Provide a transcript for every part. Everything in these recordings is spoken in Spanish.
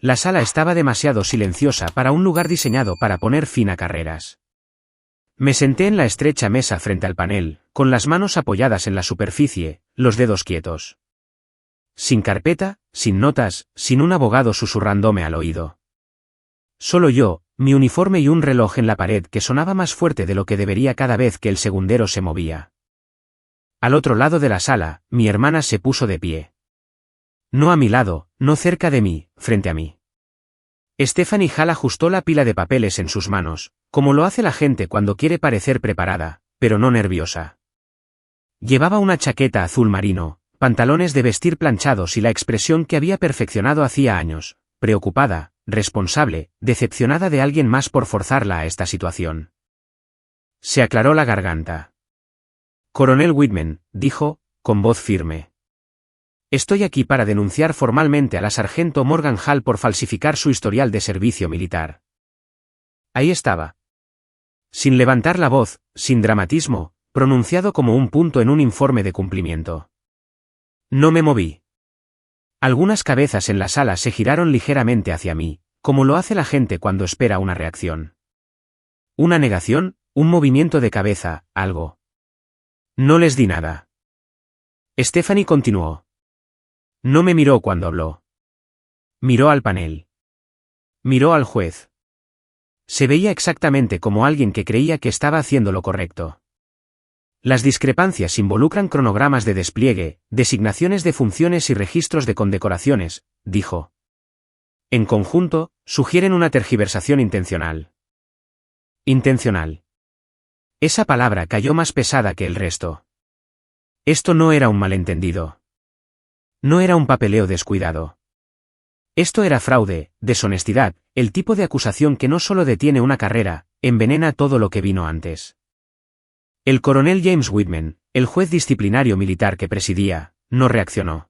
La sala estaba demasiado silenciosa para un lugar diseñado para poner fin a carreras. Me senté en la estrecha mesa frente al panel, con las manos apoyadas en la superficie, los dedos quietos. Sin carpeta, sin notas, sin un abogado susurrándome al oído. Solo yo, mi uniforme y un reloj en la pared que sonaba más fuerte de lo que debería cada vez que el segundero se movía. Al otro lado de la sala, mi hermana se puso de pie. No a mi lado, no cerca de mí, frente a mí. Stephanie Hall ajustó la pila de papeles en sus manos, como lo hace la gente cuando quiere parecer preparada, pero no nerviosa. Llevaba una chaqueta azul marino, pantalones de vestir planchados y la expresión que había perfeccionado hacía años, preocupada, responsable, decepcionada de alguien más por forzarla a esta situación. Se aclaró la garganta. Coronel Whitman, dijo, con voz firme. Estoy aquí para denunciar formalmente a la sargento Morgan Hall por falsificar su historial de servicio militar. Ahí estaba. Sin levantar la voz, sin dramatismo, pronunciado como un punto en un informe de cumplimiento. No me moví. Algunas cabezas en la sala se giraron ligeramente hacia mí, como lo hace la gente cuando espera una reacción. Una negación, un movimiento de cabeza, algo. No les di nada. Stephanie continuó. No me miró cuando habló. Miró al panel. Miró al juez. Se veía exactamente como alguien que creía que estaba haciendo lo correcto. Las discrepancias involucran cronogramas de despliegue, designaciones de funciones y registros de condecoraciones, dijo. En conjunto, sugieren una tergiversación intencional. Intencional. Esa palabra cayó más pesada que el resto. Esto no era un malentendido. No era un papeleo descuidado. Esto era fraude, deshonestidad, el tipo de acusación que no solo detiene una carrera, envenena todo lo que vino antes. El coronel James Whitman, el juez disciplinario militar que presidía, no reaccionó.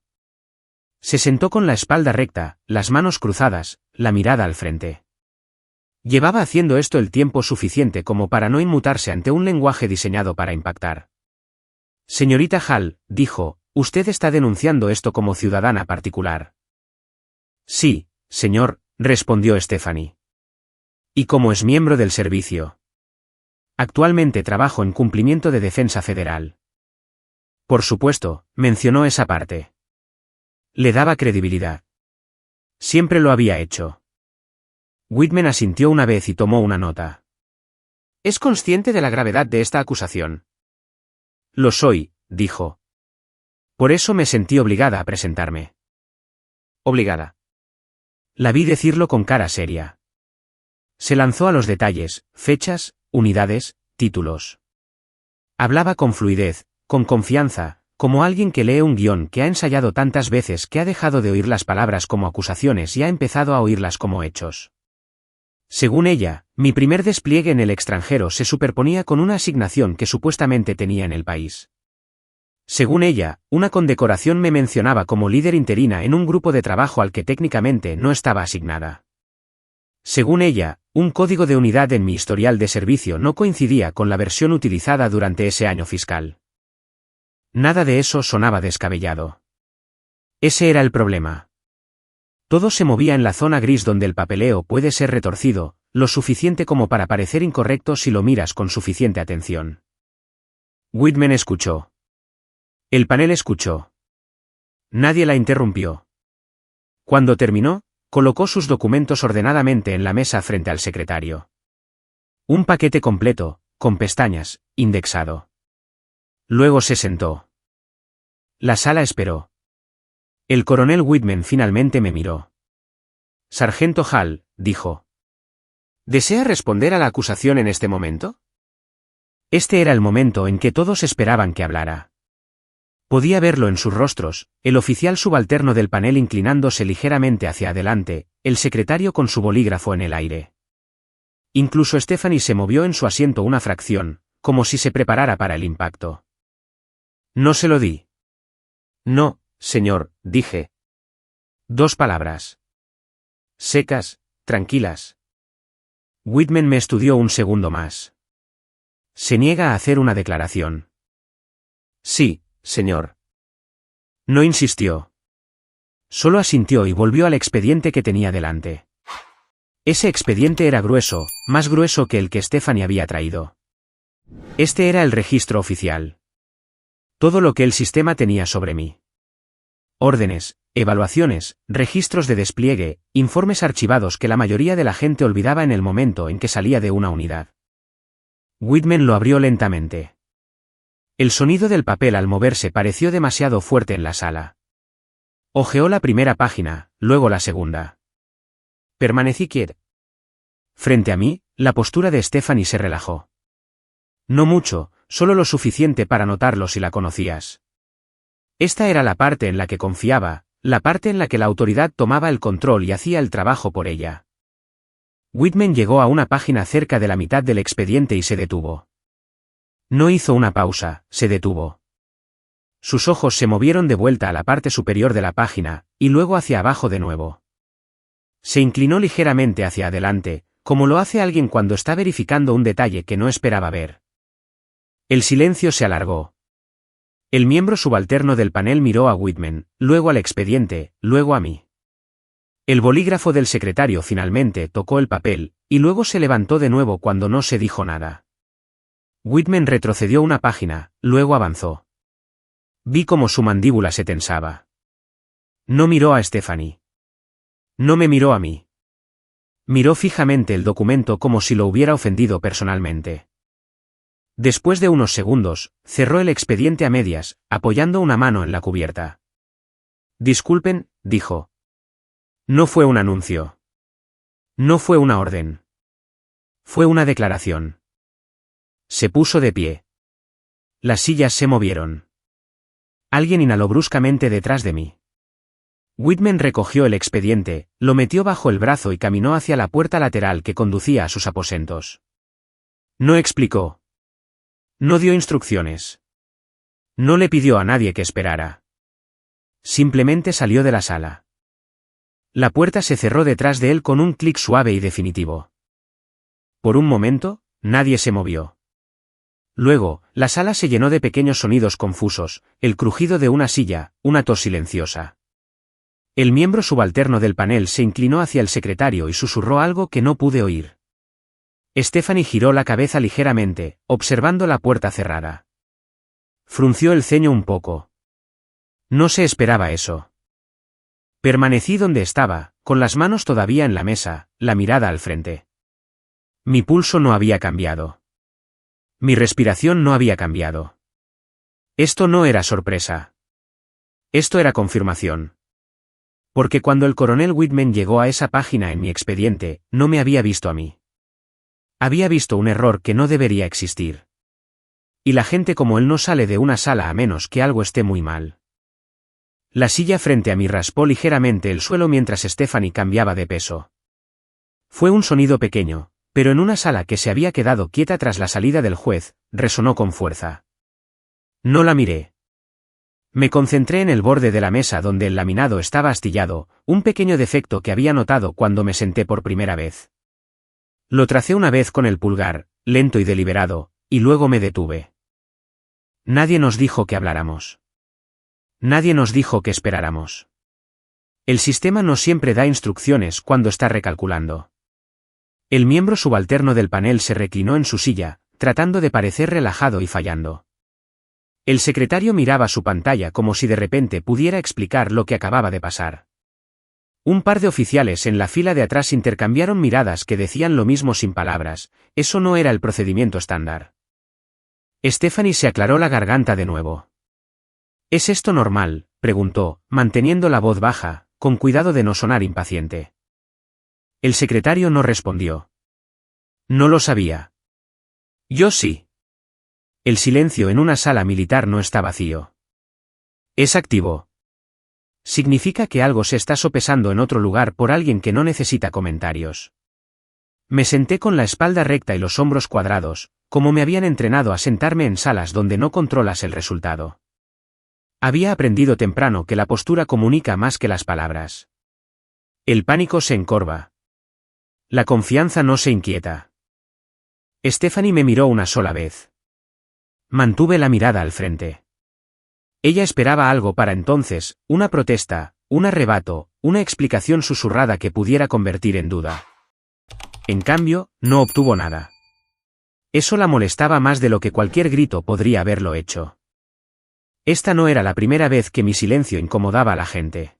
Se sentó con la espalda recta, las manos cruzadas, la mirada al frente. Llevaba haciendo esto el tiempo suficiente como para no inmutarse ante un lenguaje diseñado para impactar. Señorita Hall, dijo, usted está denunciando esto como ciudadana particular. Sí, señor, respondió Stephanie. Y como es miembro del servicio. Actualmente trabajo en cumplimiento de defensa federal. Por supuesto, mencionó esa parte. Le daba credibilidad. Siempre lo había hecho. Whitman asintió una vez y tomó una nota. ¿Es consciente de la gravedad de esta acusación? Lo soy, dijo. Por eso me sentí obligada a presentarme. Obligada. La vi decirlo con cara seria. Se lanzó a los detalles, fechas, unidades, títulos. Hablaba con fluidez, con confianza, como alguien que lee un guión que ha ensayado tantas veces que ha dejado de oír las palabras como acusaciones y ha empezado a oírlas como hechos. Según ella, mi primer despliegue en el extranjero se superponía con una asignación que supuestamente tenía en el país. Según ella, una condecoración me mencionaba como líder interina en un grupo de trabajo al que técnicamente no estaba asignada. Según ella, un código de unidad en mi historial de servicio no coincidía con la versión utilizada durante ese año fiscal. Nada de eso sonaba descabellado. Ese era el problema. Todo se movía en la zona gris donde el papeleo puede ser retorcido, lo suficiente como para parecer incorrecto si lo miras con suficiente atención. Whitman escuchó. El panel escuchó. Nadie la interrumpió. Cuando terminó, colocó sus documentos ordenadamente en la mesa frente al secretario. Un paquete completo, con pestañas, indexado. Luego se sentó. La sala esperó. El coronel Whitman finalmente me miró. Sargento Hall, dijo. ¿Desea responder a la acusación en este momento? Este era el momento en que todos esperaban que hablara. Podía verlo en sus rostros, el oficial subalterno del panel inclinándose ligeramente hacia adelante, el secretario con su bolígrafo en el aire. Incluso Stephanie se movió en su asiento una fracción, como si se preparara para el impacto. No se lo di. No, señor, dije. 2 palabras. Secas, tranquilas. Whitman me estudió un segundo más. Se niega a hacer una declaración. Sí, señor. No insistió. Solo asintió y volvió al expediente que tenía delante. Ese expediente era grueso, más grueso que el que Stephanie había traído. Este era el registro oficial. Todo lo que el sistema tenía sobre mí. Órdenes, evaluaciones, registros de despliegue, informes archivados que la mayoría de la gente olvidaba en el momento en que salía de una unidad. Whitman lo abrió lentamente. El sonido del papel al moverse pareció demasiado fuerte en la sala. Hojeó la primera página, luego la segunda. Permanecí quieto. Frente a mí, la postura de Stephanie se relajó. No mucho, solo lo suficiente para notarlo si la conocías. Esta era la parte en la que confiaba, la parte en la que la autoridad tomaba el control y hacía el trabajo por ella. Whitman llegó a una página cerca de la mitad del expediente y se detuvo. No hizo una pausa, se detuvo. Sus ojos se movieron de vuelta a la parte superior de la página, y luego hacia abajo de nuevo. Se inclinó ligeramente hacia adelante, como lo hace alguien cuando está verificando un detalle que no esperaba ver. El silencio se alargó. El miembro subalterno del panel miró a Whitman, luego al expediente, luego a mí. El bolígrafo del secretario finalmente tocó el papel, y luego se levantó de nuevo cuando no se dijo nada. Whitman retrocedió una página, luego avanzó. Vi cómo su mandíbula se tensaba. No miró a Stephanie. No me miró a mí. Miró fijamente el documento como si lo hubiera ofendido personalmente. Después de unos segundos, cerró el expediente a medias, apoyando una mano en la cubierta. Disculpen, dijo. No fue un anuncio. No fue una orden. Fue una declaración. Se puso de pie. Las sillas se movieron. Alguien inhaló bruscamente detrás de mí. Whitman recogió el expediente, lo metió bajo el brazo y caminó hacia la puerta lateral que conducía a sus aposentos. No explicó. No dio instrucciones. No le pidió a nadie que esperara. Simplemente salió de la sala. La puerta se cerró detrás de él con un clic suave y definitivo. Por un momento, nadie se movió. Luego, la sala se llenó de pequeños sonidos confusos, el crujido de una silla, una tos silenciosa. El miembro subalterno del panel se inclinó hacia el secretario y susurró algo que no pude oír. Stephanie giró la cabeza ligeramente, observando la puerta cerrada. Frunció el ceño un poco. No se esperaba eso. Permanecí donde estaba, con las manos todavía en la mesa, la mirada al frente. Mi pulso no había cambiado. Mi respiración no había cambiado. Esto no era sorpresa. Esto era confirmación. Porque cuando el coronel Whitman llegó a esa página en mi expediente, no me había visto a mí. Había visto un error que no debería existir. Y la gente como él no sale de una sala a menos que algo esté muy mal. La silla frente a mí raspó ligeramente el suelo mientras Stephanie cambiaba de peso. Fue un sonido pequeño, pero en una sala que se había quedado quieta tras la salida del juez, resonó con fuerza. No la miré. Me concentré en el borde de la mesa donde el laminado estaba astillado, un pequeño defecto que había notado cuando me senté por primera vez. Lo tracé una vez con el pulgar, lento y deliberado, y luego me detuve. Nadie nos dijo que habláramos. Nadie nos dijo que esperáramos. El sistema no siempre da instrucciones cuando está recalculando. El miembro subalterno del panel se reclinó en su silla, tratando de parecer relajado y fallando. El secretario miraba su pantalla como si de repente pudiera explicar lo que acababa de pasar. Un par de oficiales en la fila de atrás intercambiaron miradas que decían lo mismo sin palabras, eso no era el procedimiento estándar. Stephanie se aclaró la garganta de nuevo. ¿Es esto normal?, preguntó, manteniendo la voz baja, con cuidado de no sonar impaciente. El secretario no respondió. No lo sabía. Yo sí. El silencio en una sala militar no está vacío. Es activo. Significa que algo se está sopesando en otro lugar por alguien que no necesita comentarios. Me senté con la espalda recta y los hombros cuadrados, como me habían entrenado a sentarme en salas donde no controlas el resultado. Había aprendido temprano que la postura comunica más que las palabras. El pánico se encorva. La confianza no se inquieta. Stephanie me miró una sola vez. Mantuve la mirada al frente. Ella esperaba algo para entonces, una protesta, un arrebato, una explicación susurrada que pudiera convertir en duda. En cambio, no obtuvo nada. Eso la molestaba más de lo que cualquier grito podría haberlo hecho. Esta no era la primera vez que mi silencio incomodaba a la gente.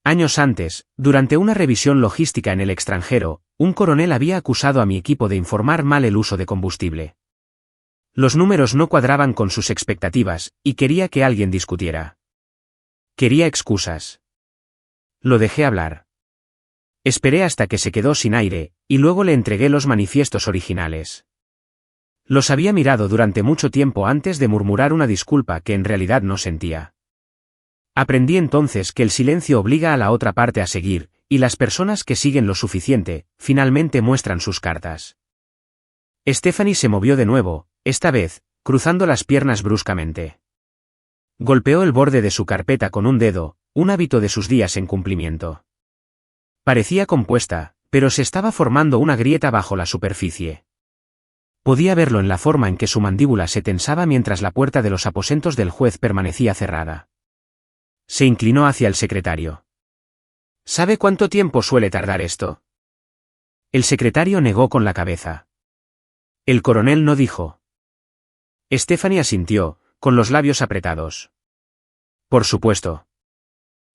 Años antes, durante una revisión logística en el extranjero, un coronel había acusado a mi equipo de informar mal el uso de combustible. Los números no cuadraban con sus expectativas, y quería que alguien discutiera. Quería excusas. Lo dejé hablar. Esperé hasta que se quedó sin aire, y luego le entregué los manifiestos originales. Los había mirado durante mucho tiempo antes de murmurar una disculpa que en realidad no sentía. Aprendí entonces que el silencio obliga a la otra parte a seguir, y las personas que siguen lo suficiente, finalmente muestran sus cartas. Stephanie se movió de nuevo, esta vez, cruzando las piernas bruscamente. Golpeó el borde de su carpeta con un dedo, un hábito de sus días en cumplimiento. Parecía compuesta, pero se estaba formando una grieta bajo la superficie. Podía verlo en la forma en que su mandíbula se tensaba mientras la puerta de los aposentos del juez permanecía cerrada. Se inclinó hacia el secretario. ¿Sabe cuánto tiempo suele tardar esto? El secretario negó con la cabeza. El coronel no dijo. Stephanie asintió, con los labios apretados. Por supuesto.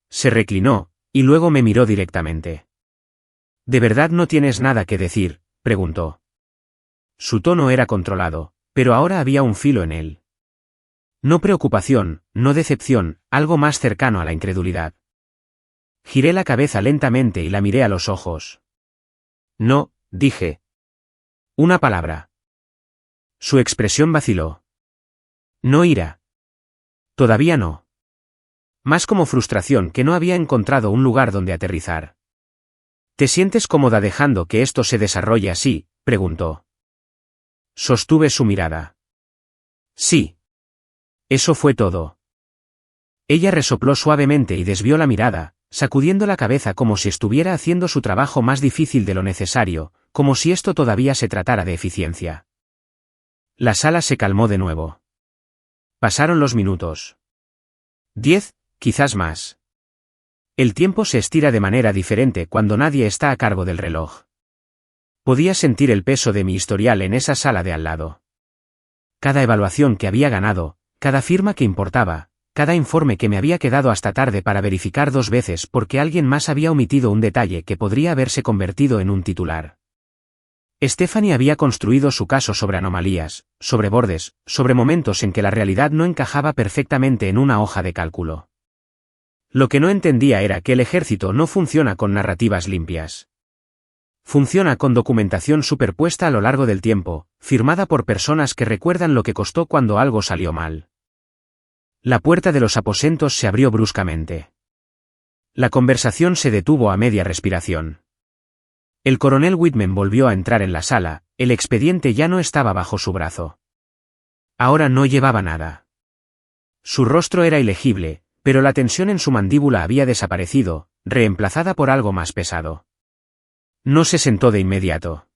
Se reclinó, y luego me miró directamente. ¿De verdad no tienes nada que decir?, preguntó. Su tono era controlado, pero ahora había un filo en él. No preocupación, no decepción, algo más cercano a la incredulidad. Giré la cabeza lentamente y la miré a los ojos. No, dije. Una palabra. Su expresión vaciló. No ira. Todavía no. Más como frustración que no había encontrado un lugar donde aterrizar. ¿Te sientes cómoda dejando que esto se desarrolle así?, preguntó. Sostuve su mirada. Sí. Eso fue todo. Ella resopló suavemente y desvió la mirada, sacudiendo la cabeza como si estuviera haciendo su trabajo más difícil de lo necesario, como si esto todavía se tratara de eficiencia. La sala se calmó de nuevo. Pasaron los minutos. 10, quizás más. El tiempo se estira de manera diferente cuando nadie está a cargo del reloj. Podía sentir el peso de mi historial en esa sala de al lado. Cada evaluación que había ganado, cada firma que importaba, cada informe que me había quedado hasta tarde para verificar 2 veces porque alguien más había omitido un detalle que podría haberse convertido en un titular. Stephanie había construido su caso sobre anomalías, sobre bordes, sobre momentos en que la realidad no encajaba perfectamente en una hoja de cálculo. Lo que no entendía era que el ejército no funciona con narrativas limpias. Funciona con documentación superpuesta a lo largo del tiempo, firmada por personas que recuerdan lo que costó cuando algo salió mal. La puerta de los aposentos se abrió bruscamente. La conversación se detuvo a media respiración. El coronel Whitman volvió a entrar en la sala, el expediente ya no estaba bajo su brazo. Ahora no llevaba nada. Su rostro era ilegible, pero la tensión en su mandíbula había desaparecido, reemplazada por algo más pesado. No se sentó de inmediato.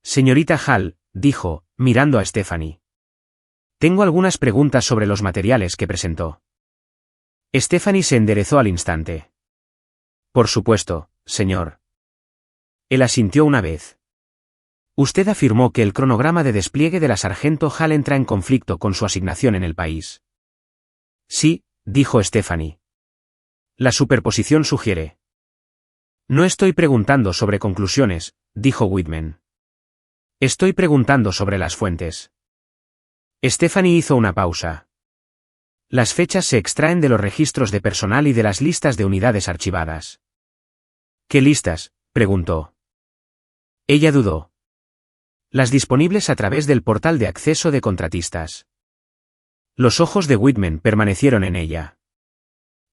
Señorita Hall, dijo, mirando a Stephanie. Tengo algunas preguntas sobre los materiales que presentó. Stephanie se enderezó al instante. Por supuesto, señor. Él asintió una vez. Usted afirmó que el cronograma de despliegue de la sargento Hall entra en conflicto con su asignación en el país. Sí, dijo Stephanie. La superposición sugiere. No estoy preguntando sobre conclusiones, dijo Whitman. Estoy preguntando sobre las fuentes. Stephanie hizo una pausa. Las fechas se extraen de los registros de personal y de las listas de unidades archivadas. ¿Qué listas?, preguntó. Ella dudó. Las disponibles a través del portal de acceso de contratistas. Los ojos de Whitman permanecieron en ella.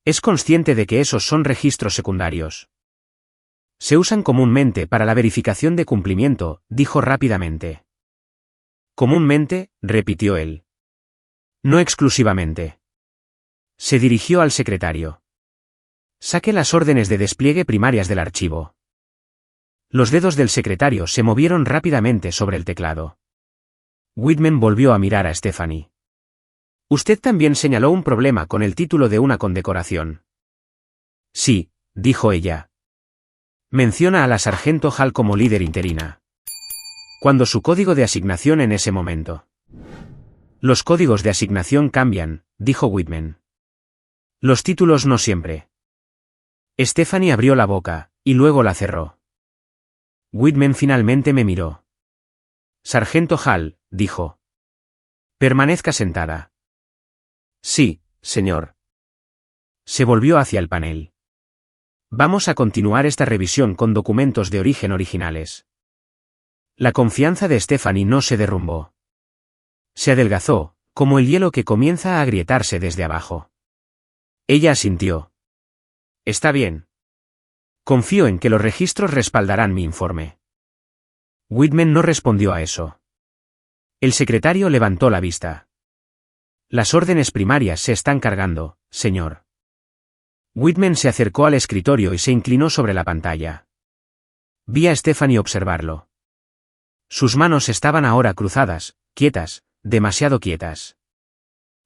Es consciente de que esos son registros secundarios. Se usan comúnmente para la verificación de cumplimiento, dijo rápidamente. Comúnmente, repitió él. No exclusivamente. Se dirigió al secretario. Saque las órdenes de despliegue primarias del archivo. Los dedos del secretario se movieron rápidamente sobre el teclado. Whitman volvió a mirar a Stephanie. Usted también señaló un problema con el título de una condecoración. Sí, dijo ella. Menciona a la sargento Hall como líder interina. Cuando su código de asignación en ese momento. Los códigos de asignación cambian, dijo Whitman. Los títulos no siempre. Stephanie abrió la boca, y luego la cerró. Whitman finalmente me miró. Sargento Hall, dijo. Permanezca sentada. Sí, señor. Se volvió hacia el panel. Vamos a continuar esta revisión con documentos de origen originales. La confianza de Stephanie no se derrumbó. Se adelgazó, como el hielo que comienza a agrietarse desde abajo. Ella asintió. Está bien. Confío en que los registros respaldarán mi informe. Whitman no respondió a eso. El secretario levantó la vista. Las órdenes primarias se están cargando, señor. Whitman se acercó al escritorio y se inclinó sobre la pantalla. Vi a Stephanie observarlo. Sus manos estaban ahora cruzadas, quietas, demasiado quietas.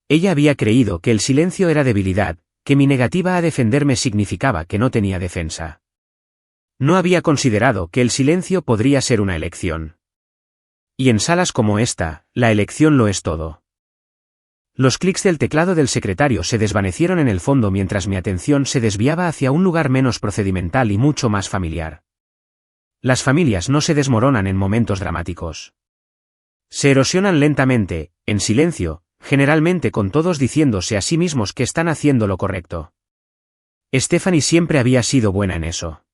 Ella había creído que el silencio era debilidad, que mi negativa a defenderme significaba que no tenía defensa. No había considerado que el silencio podría ser una elección. Y en salas como esta, la elección lo es todo. Los clics del teclado del secretario se desvanecieron en el fondo mientras mi atención se desviaba hacia un lugar menos procedimental y mucho más familiar. Las familias no se desmoronan en momentos dramáticos. Se erosionan lentamente, en silencio, generalmente con todos diciéndose a sí mismos que están haciendo lo correcto. Stephanie siempre había sido buena en eso.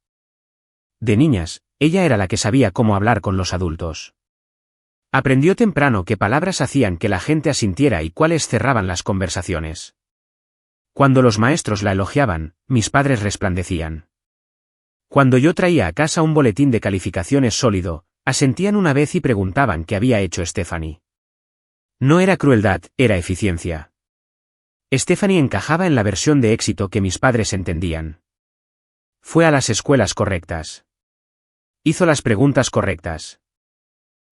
De niñas, ella era la que sabía cómo hablar con los adultos. Aprendió temprano qué palabras hacían que la gente asintiera y cuáles cerraban las conversaciones. Cuando los maestros la elogiaban, mis padres resplandecían. Cuando yo traía a casa un boletín de calificaciones sólido, asentían una vez y preguntaban qué había hecho Stephanie. No era crueldad, era eficiencia. Stephanie encajaba en la versión de éxito que mis padres entendían. Fue a las escuelas correctas. Hizo las preguntas correctas.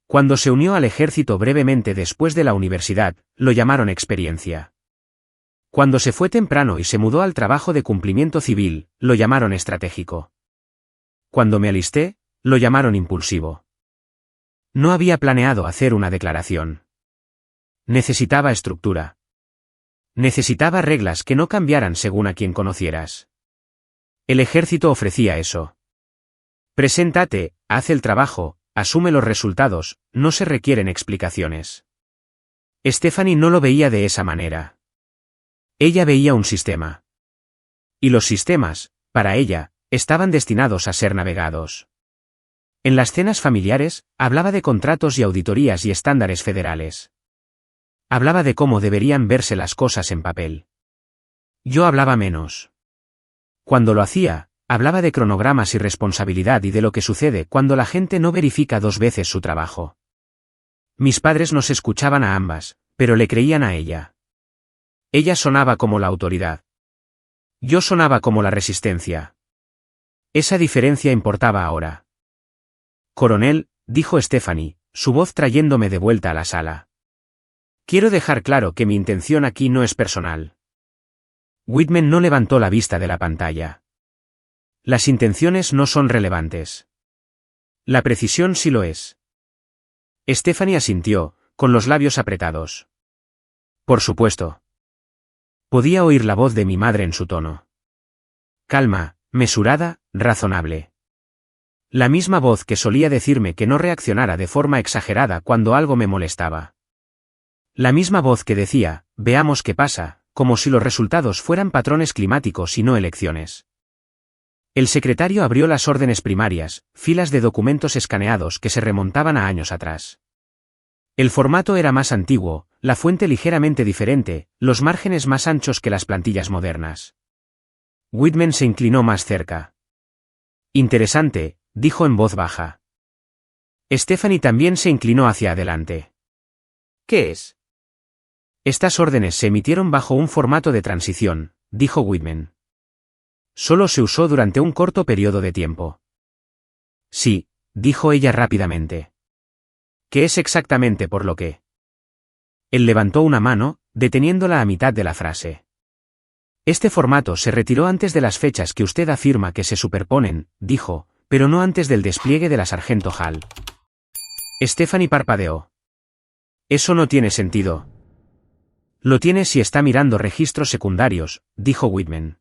Cuando se unió al ejército brevemente después de la universidad, lo llamaron experiencia. Cuando se fue temprano y se mudó al trabajo de cumplimiento civil, lo llamaron estratégico. Cuando me alisté, lo llamaron impulsivo. No había planeado hacer una declaración. Necesitaba estructura. Necesitaba reglas que no cambiaran según a quien conocieras. El ejército ofrecía eso. Preséntate, haz el trabajo, asume los resultados, no se requieren explicaciones. Stephanie no lo veía de esa manera. Ella veía un sistema. Y los sistemas, para ella, estaban destinados a ser navegados. En las cenas familiares, hablaba de contratos y auditorías y estándares federales. Hablaba de cómo deberían verse las cosas en papel. Yo hablaba menos. Cuando lo hacía, hablaba de cronogramas y responsabilidad y de lo que sucede cuando la gente no verifica 2 veces su trabajo. Mis padres nos escuchaban a ambas, pero le creían a ella. Ella sonaba como la autoridad. Yo sonaba como la resistencia. Esa diferencia importaba ahora. Coronel, dijo Stephanie, su voz trayéndome de vuelta a la sala. Quiero dejar claro que mi intención aquí no es personal. Whitman no levantó la vista de la pantalla. Las intenciones no son relevantes. La precisión sí lo es. Stephanie asintió, con los labios apretados. Por supuesto. Podía oír la voz de mi madre en su tono. Calma, mesurada, razonable. La misma voz que solía decirme que no reaccionara de forma exagerada cuando algo me molestaba. La misma voz que decía, veamos qué pasa, como si los resultados fueran patrones climáticos y no elecciones. El secretario abrió las órdenes primarias, filas de documentos escaneados que se remontaban a años atrás. El formato era más antiguo, la fuente ligeramente diferente, los márgenes más anchos que las plantillas modernas. Whitman se inclinó más cerca. Interesante, dijo en voz baja. Stephanie también se inclinó hacia adelante. ¿Qué es? Estas órdenes se emitieron bajo un formato de transición, dijo Whitman. Solo se usó durante un corto periodo de tiempo. Sí, dijo ella rápidamente. ¿Qué es exactamente por lo que? Él levantó una mano, deteniéndola a mitad de la frase. Este formato se retiró antes de las fechas que usted afirma que se superponen, dijo, pero no antes del despliegue de la Sargento Hall. Stephanie parpadeó. Eso no tiene sentido. Lo tiene si está mirando registros secundarios, dijo Whitman.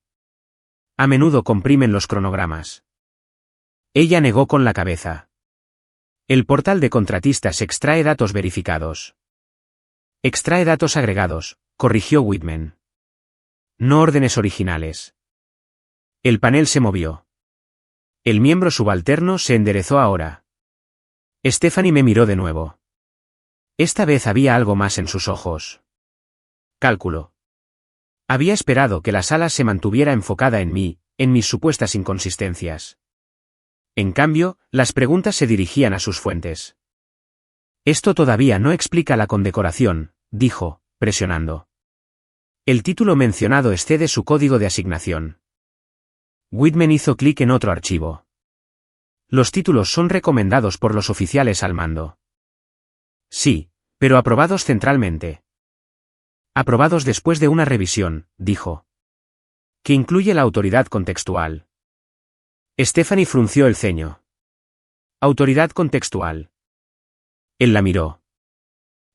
A menudo comprimen los cronogramas. Ella negó con la cabeza. El portal de contratistas extrae datos verificados. Extrae datos agregados, corrigió Whitman. No órdenes originales. El panel se movió. El miembro subalterno se enderezó ahora. Stephanie me miró de nuevo. Esta vez había algo más en sus ojos. Cálculo. Había esperado que la sala se mantuviera enfocada en mí, en mis supuestas inconsistencias. En cambio, las preguntas se dirigían a sus fuentes. Esto todavía no explica la condecoración, dijo, presionando. El título mencionado excede su código de asignación. Whitman hizo clic en otro archivo. Los títulos son recomendados por los oficiales al mando. Sí, pero aprobados centralmente. Aprobados después de una revisión, dijo. Que incluye la autoridad contextual. Stephanie frunció el ceño. Autoridad contextual. Él la miró.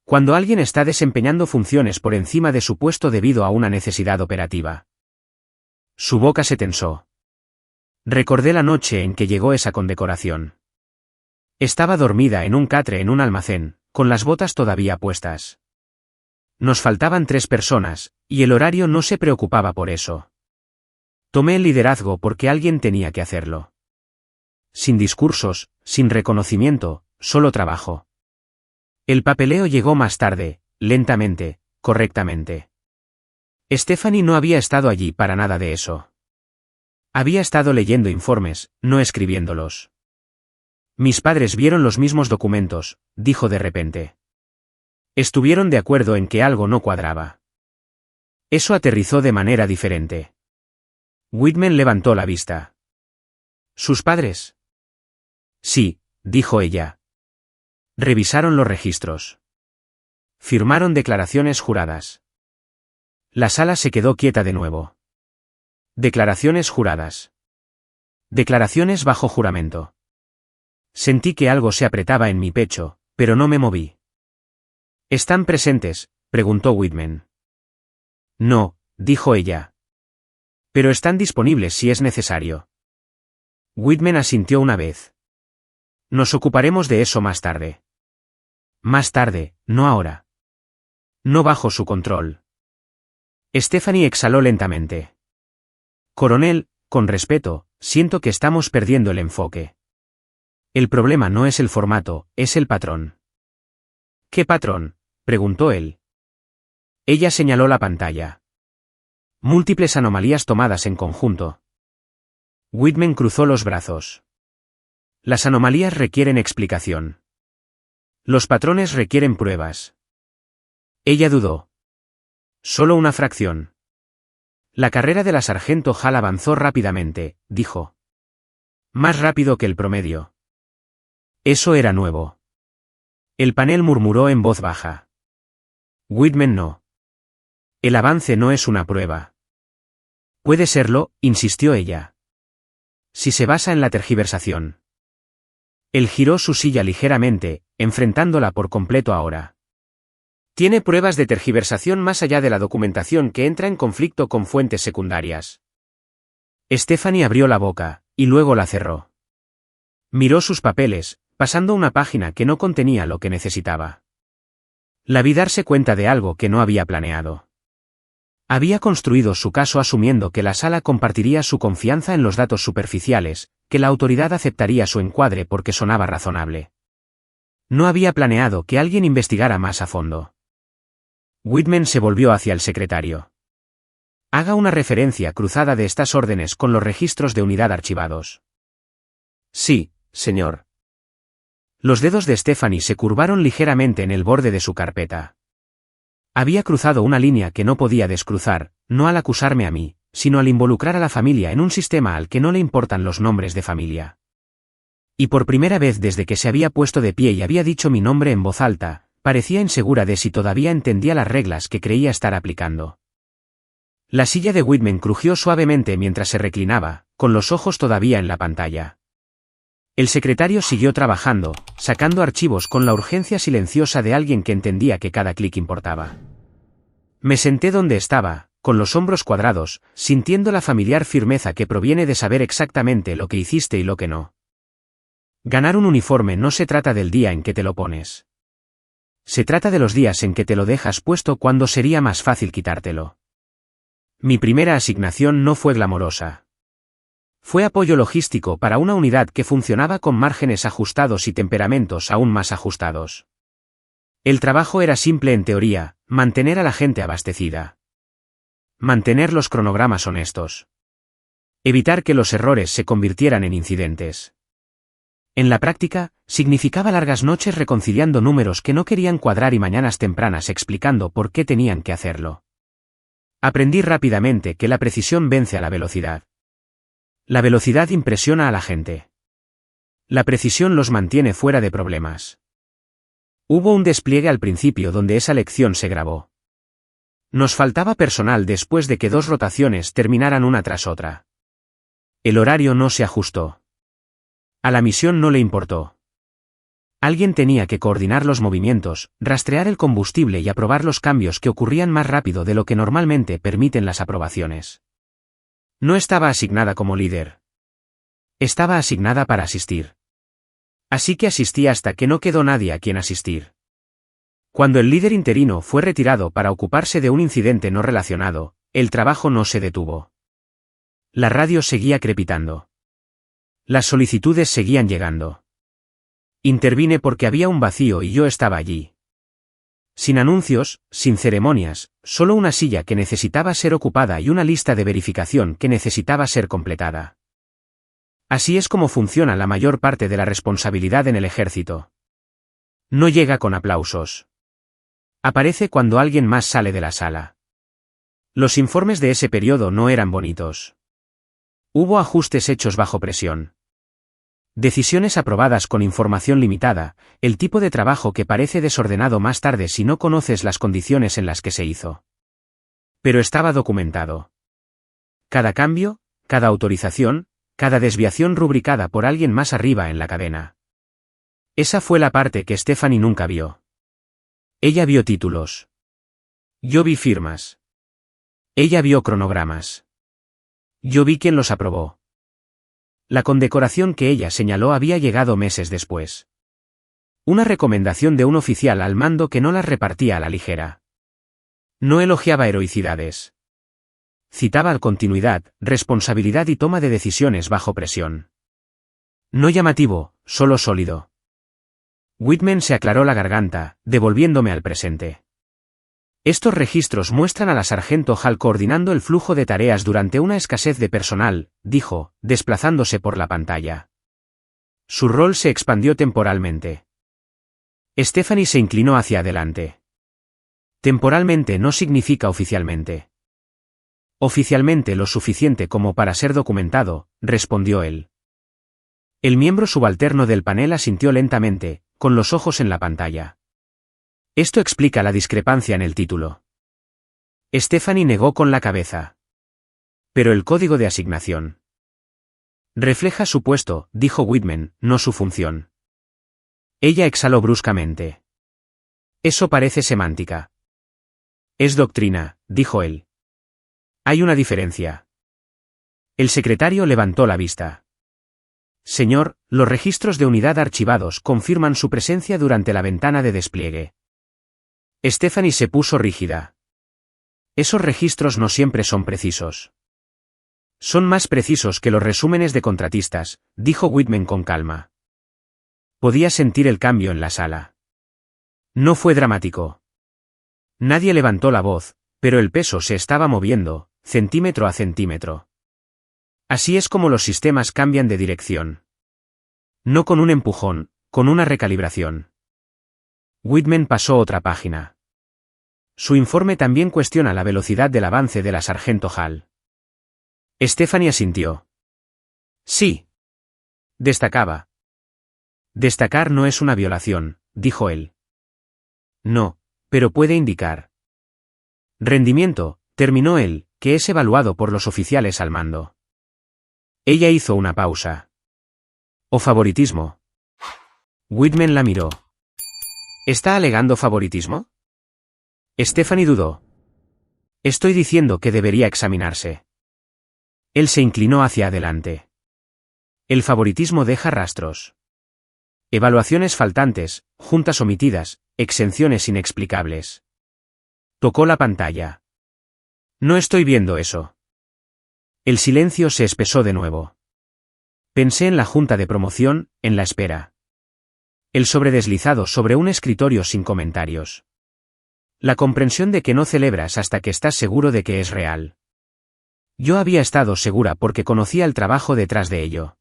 Cuando alguien está desempeñando funciones por encima de su puesto debido a una necesidad operativa. Su boca se tensó. Recordé la noche en que llegó esa condecoración. Estaba dormida en un catre en un almacén, con las botas todavía puestas. Nos faltaban 3 personas, y el horario no se preocupaba por eso. Tomé el liderazgo porque alguien tenía que hacerlo. Sin discursos, sin reconocimiento, solo trabajo. El papeleo llegó más tarde, lentamente, correctamente. Stephanie no había estado allí para nada de eso. Había estado leyendo informes, no escribiéndolos. Mis padres vieron los mismos documentos, dijo de repente. Estuvieron de acuerdo en que algo no cuadraba. Eso aterrizó de manera diferente. Whitman levantó la vista. ¿Sus padres? Sí, dijo ella. Revisaron los registros. Firmaron declaraciones juradas. La sala se quedó quieta de nuevo. Declaraciones juradas. Declaraciones bajo juramento. Sentí que algo se apretaba en mi pecho, pero no me moví. ¿Están presentes?, preguntó Whitman. No, dijo ella. Pero están disponibles si es necesario. Whitman asintió una vez. Nos ocuparemos de eso más tarde. Más tarde, no ahora. No bajo su control. Stephanie exhaló lentamente. Coronel, con respeto, siento que estamos perdiendo el enfoque. El problema no es el formato, es el patrón. ¿Qué patrón?, preguntó él. Ella señaló la pantalla. Múltiples anomalías tomadas en conjunto. Whitman cruzó los brazos. Las anomalías requieren explicación. Los patrones requieren pruebas. Ella dudó. Solo una fracción. La carrera de la Sargento Hall avanzó rápidamente, dijo. Más rápido que el promedio. Eso era nuevo. El panel murmuró en voz baja. Whitman no. El avance no es una prueba. Puede serlo, insistió ella. Si se basa en la tergiversación. Él giró su silla ligeramente, enfrentándola por completo ahora. Tiene pruebas de tergiversación más allá de la documentación que entra en conflicto con fuentes secundarias. Stephanie abrió la boca, y luego la cerró. Miró sus papeles, pasando una página que no contenía lo que necesitaba. La vi darse cuenta de algo que no había planeado. Había construido su caso asumiendo que la sala compartiría su confianza en los datos superficiales, que la autoridad aceptaría su encuadre porque sonaba razonable. No había planeado que alguien investigara más a fondo. Whitman se volvió hacia el secretario. Haga una referencia cruzada de estas órdenes con los registros de unidad archivados. Sí, señor. Los dedos de Stephanie se curvaron ligeramente en el borde de su carpeta. Había cruzado una línea que no podía descruzar, no al acusarme a mí, sino al involucrar a la familia en un sistema al que no le importan los nombres de familia. Y por primera vez desde que se había puesto de pie y había dicho mi nombre en voz alta, parecía insegura de si todavía entendía las reglas que creía estar aplicando. La silla de Whitman crujió suavemente mientras se reclinaba, con los ojos todavía en la pantalla. El secretario siguió trabajando, sacando archivos con la urgencia silenciosa de alguien que entendía que cada clic importaba. Me senté donde estaba, con los hombros cuadrados, sintiendo la familiar firmeza que proviene de saber exactamente lo que hiciste y lo que no. Ganar un uniforme no se trata del día en que te lo pones. Se trata de los días en que te lo dejas puesto cuando sería más fácil quitártelo. Mi primera asignación no fue glamorosa. Fue apoyo logístico para una unidad que funcionaba con márgenes ajustados y temperamentos aún más ajustados. El trabajo era simple en teoría, mantener a la gente abastecida. Mantener los cronogramas honestos. Evitar que los errores se convirtieran en incidentes. En la práctica, significaba largas noches reconciliando números que no querían cuadrar y mañanas tempranas explicando por qué tenían que hacerlo. Aprendí rápidamente que la precisión vence a la velocidad. La velocidad impresiona a la gente. La precisión los mantiene fuera de problemas. Hubo un despliegue al principio donde esa lección se grabó. Nos faltaba personal después de que 2 rotaciones terminaran una tras otra. El horario no se ajustó. A la misión no le importó. Alguien tenía que coordinar los movimientos, rastrear el combustible y aprobar los cambios que ocurrían más rápido de lo que normalmente permiten las aprobaciones. No estaba asignada como líder. Estaba asignada para asistir. Así que asistí hasta que no quedó nadie a quien asistir. Cuando el líder interino fue retirado para ocuparse de un incidente no relacionado, el trabajo no se detuvo. La radio seguía crepitando. Las solicitudes seguían llegando. Intervine porque había un vacío y yo estaba allí. Sin anuncios, sin ceremonias, solo una silla que necesitaba ser ocupada y una lista de verificación que necesitaba ser completada. Así es como funciona la mayor parte de la responsabilidad en el ejército. No llega con aplausos. Aparece cuando alguien más sale de la sala. Los informes de ese periodo no eran bonitos. Hubo ajustes hechos bajo presión. Decisiones aprobadas con información limitada, el tipo de trabajo que parece desordenado más tarde si no conoces las condiciones en las que se hizo. Pero estaba documentado. Cada cambio, cada autorización, cada desviación rubricada por alguien más arriba en la cadena. Esa fue la parte que Stephanie nunca vio. Ella vio títulos. Yo vi firmas. Ella vio cronogramas. Yo vi quién los aprobó. La condecoración que ella señaló había llegado meses después. Una recomendación de un oficial al mando que no las repartía a la ligera. No elogiaba heroicidades. Citaba continuidad, responsabilidad y toma de decisiones bajo presión. No llamativo, solo sólido. Whitman se aclaró la garganta, devolviéndome al presente. Estos registros muestran a la sargento Hall coordinando el flujo de tareas durante una escasez de personal, dijo, desplazándose por la pantalla. Su rol se expandió temporalmente. Stephanie se inclinó hacia adelante. Temporalmente no significa oficialmente. Oficialmente lo suficiente como para ser documentado, respondió él. El miembro subalterno del panel asintió lentamente, con los ojos en la pantalla. Esto explica la discrepancia en el título. Stephanie negó con la cabeza. Pero el código de asignación refleja su puesto, dijo Whitman, no su función. Ella exhaló bruscamente. Eso parece semántica. Es doctrina, dijo él. Hay una diferencia. El secretario levantó la vista. Señor, los registros de unidad archivados confirman su presencia durante la ventana de despliegue. Stephanie se puso rígida. Esos registros no siempre son precisos. Son más precisos que los resúmenes de contratistas, dijo Whitman con calma. Podía sentir el cambio en la sala. No fue dramático. Nadie levantó la voz, pero el peso se estaba moviendo, centímetro a centímetro. Así es como los sistemas cambian de dirección. No con un empujón, con una recalibración. Whitman pasó otra página. Su informe también cuestiona la velocidad del avance de la sargento Hall. Stephanie asintió. Sí. Destacaba. Destacar no es una violación, dijo él. No, pero puede indicar. Rendimiento, terminó él, que es evaluado por los oficiales al mando. Ella hizo una pausa. ¿O favoritismo? Whitman la miró. ¿Está alegando favoritismo? Stephanie dudó. Estoy diciendo que debería examinarse. Él se inclinó hacia adelante. El favoritismo deja rastros. Evaluaciones faltantes, juntas omitidas, exenciones inexplicables. Tocó la pantalla. No estoy viendo eso. El silencio se espesó de nuevo. Pensé en la junta de promoción, en la espera. El sobre deslizado sobre un escritorio sin comentarios. La comprensión de que no celebras hasta que estás seguro de que es real. Yo había estado segura porque conocía el trabajo detrás de ello.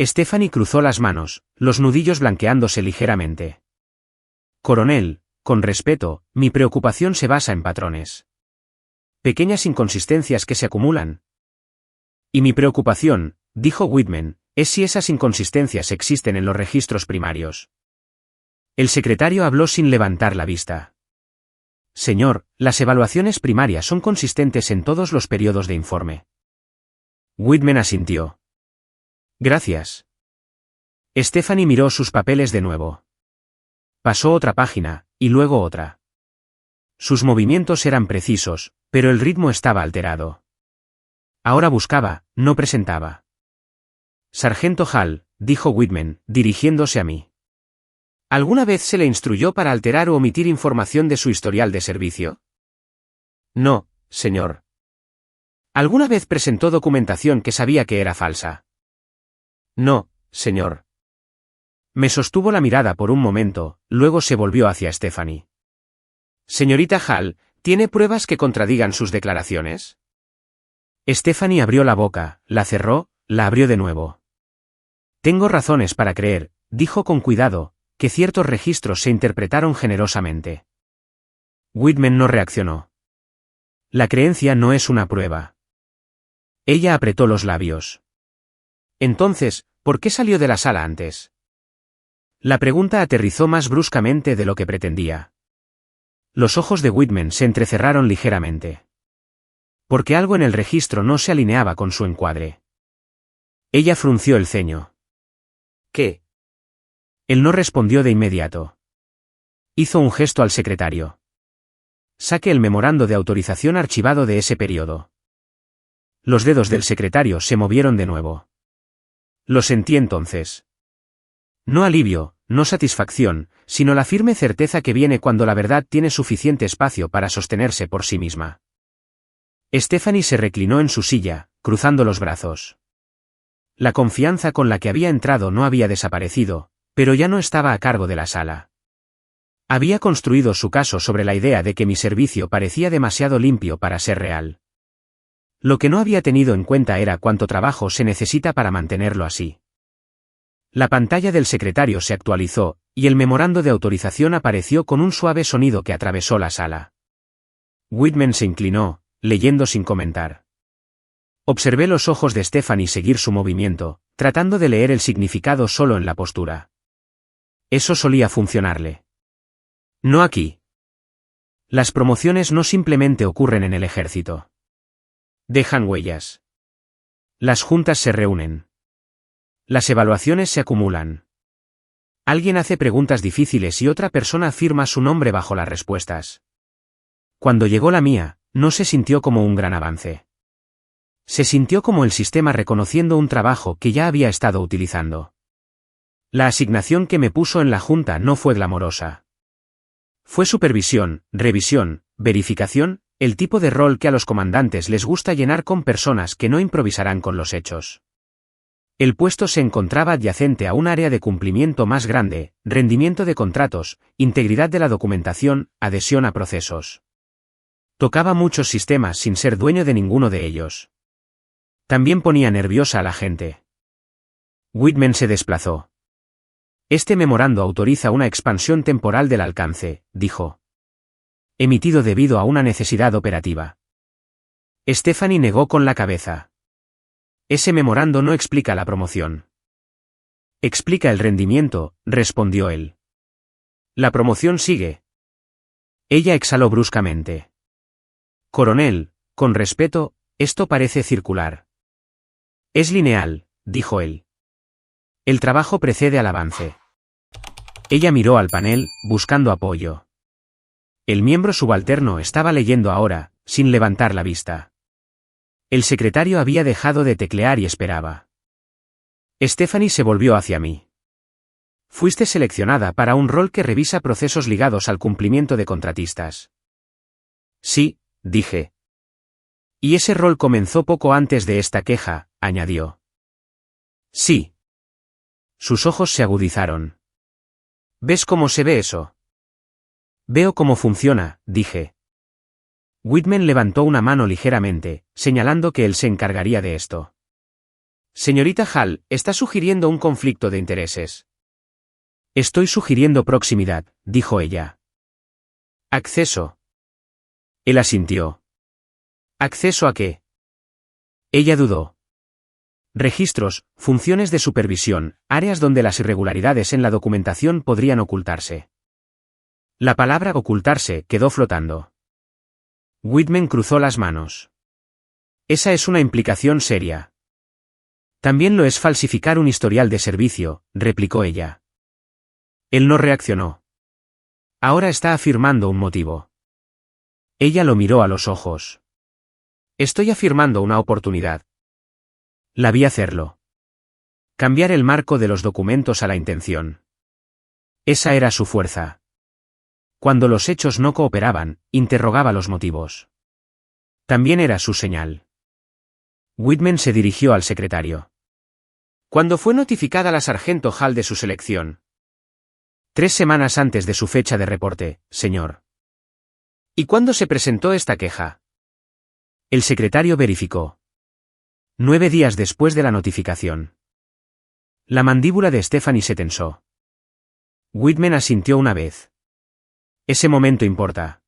Stephanie cruzó las manos, los nudillos blanqueándose ligeramente. Coronel, con respeto, mi preocupación se basa en patrones. Pequeñas inconsistencias que se acumulan. Y mi preocupación, dijo Whitman, es si esas inconsistencias existen en los registros primarios. El secretario habló sin levantar la vista. Señor, las evaluaciones primarias son consistentes en todos los periodos de informe. Whitman asintió. Gracias. Stephanie miró sus papeles de nuevo. Pasó otra página, y luego otra. Sus movimientos eran precisos, pero el ritmo estaba alterado. Ahora buscaba, no presentaba. Sargento Hall, dijo Whitman, dirigiéndose a mí. ¿Alguna vez se le instruyó para alterar o omitir información de su historial de servicio? No, señor. ¿Alguna vez presentó documentación que sabía que era falsa? No, señor. Me sostuvo la mirada por un momento, luego se volvió hacia Stephanie. Señorita Hall, ¿tiene pruebas que contradigan sus declaraciones? Stephanie abrió la boca, la cerró, la abrió de nuevo. Tengo razones para creer, dijo con cuidado, que ciertos registros se interpretaron generosamente. Whitman no reaccionó. La creencia no es una prueba. Ella apretó los labios. Entonces, ¿por qué salió de la sala antes? La pregunta aterrizó más bruscamente de lo que pretendía. Los ojos de Whitman se entrecerraron ligeramente. Porque algo en el registro no se alineaba con su encuadre. Ella frunció el ceño. ¿Qué? Él no respondió de inmediato. Hizo un gesto al secretario. Saque el memorando de autorización archivado de ese periodo. Los dedos del secretario se movieron de nuevo. Lo sentí entonces. No alivio, no satisfacción, sino la firme certeza que viene cuando la verdad tiene suficiente espacio para sostenerse por sí misma. Stephanie se reclinó en su silla, cruzando los brazos. La confianza con la que había entrado no había desaparecido, pero ya no estaba a cargo de la sala. Había construido su caso sobre la idea de que mi servicio parecía demasiado limpio para ser real. Lo que no había tenido en cuenta era cuánto trabajo se necesita para mantenerlo así. La pantalla del secretario se actualizó, y el memorando de autorización apareció con un suave sonido que atravesó la sala. Whitman se inclinó, leyendo sin comentar. Observé los ojos de Stephanie seguir su movimiento, tratando de leer el significado solo en la postura. Eso solía funcionarle. No aquí. Las promociones no simplemente ocurren en el ejército. Dejan huellas. Las juntas se reúnen. Las evaluaciones se acumulan. Alguien hace preguntas difíciles y otra persona firma su nombre bajo las respuestas. Cuando llegó la mía, no se sintió como un gran avance. Se sintió como el sistema reconociendo un trabajo que ya había estado utilizando. La asignación que me puso en la junta no fue glamorosa. Fue supervisión, revisión, verificación, el tipo de rol que a los comandantes les gusta llenar con personas que no improvisarán con los hechos. El puesto se encontraba adyacente a un área de cumplimiento más grande, rendimiento de contratos, integridad de la documentación, adhesión a procesos. Tocaba muchos sistemas sin ser dueño de ninguno de ellos. También ponía nerviosa a la gente. Whitman se desplazó. Este memorando autoriza una expansión temporal del alcance, dijo. Emitido debido a una necesidad operativa. Stephanie negó con la cabeza. Ese memorando no explica la promoción. Explica el rendimiento, respondió él. La promoción sigue. Ella exhaló bruscamente. Coronel, Con respeto, esto parece circular. Es lineal, dijo él. El trabajo precede al avance. Ella miró al panel, buscando apoyo. El miembro subalterno estaba leyendo ahora, sin levantar la vista. El secretario había dejado de teclear y esperaba. Stephanie se volvió hacia mí. Fuiste seleccionada para un rol que revisa procesos ligados al cumplimiento de contratistas. Sí, dije. Y ese rol comenzó poco antes de esta queja, añadió. Sí. Sus ojos se agudizaron. ¿Ves cómo se ve eso? Veo cómo funciona, dije. Whitman levantó una mano ligeramente, señalando que él se encargaría de esto. Señorita Hall, está sugiriendo un conflicto de intereses. Estoy sugiriendo proximidad, dijo ella. Acceso. Él asintió. ¿Acceso a qué? Ella dudó. Registros, funciones de supervisión, áreas donde las irregularidades en la documentación podrían ocultarse. La palabra ocultarse quedó flotando. Whitman cruzó las manos. Esa es una implicación seria. También lo es falsificar un historial de servicio, replicó ella. Él no reaccionó. Ahora está afirmando un motivo. Ella lo miró a los ojos. Estoy afirmando una oportunidad. La vi hacerlo. Cambiar el marco de los documentos a la intención. Esa era su fuerza. Cuando los hechos no cooperaban, interrogaba los motivos. También era su señal. Whitman se dirigió al secretario. ¿Cuándo fue notificada la sargento Hall de su selección? 3 semanas antes de su fecha de reporte, señor. ¿Y cuándo se presentó esta queja? El secretario verificó. 9 días después de la notificación. La mandíbula de Stephanie se tensó. Whitman asintió una vez. Ese momento importa.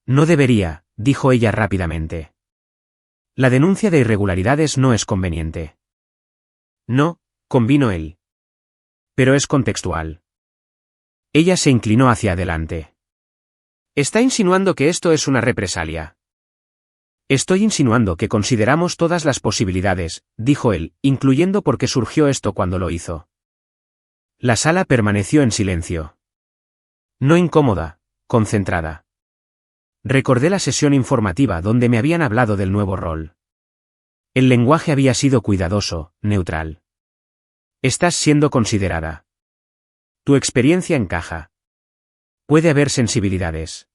No debería, dijo ella rápidamente. La denuncia de irregularidades no es conveniente. No, convino él. Pero es contextual. Ella se inclinó hacia adelante. ¿Está insinuando que esto es una represalia? Estoy insinuando que consideramos todas las posibilidades, dijo él, incluyendo por qué surgió esto cuando lo hizo. La sala permaneció en silencio. No incómoda, concentrada. Recordé la sesión informativa donde me habían hablado del nuevo rol. El lenguaje había sido cuidadoso, neutral. Estás siendo considerada. Tu experiencia encaja. Puede haber sensibilidades.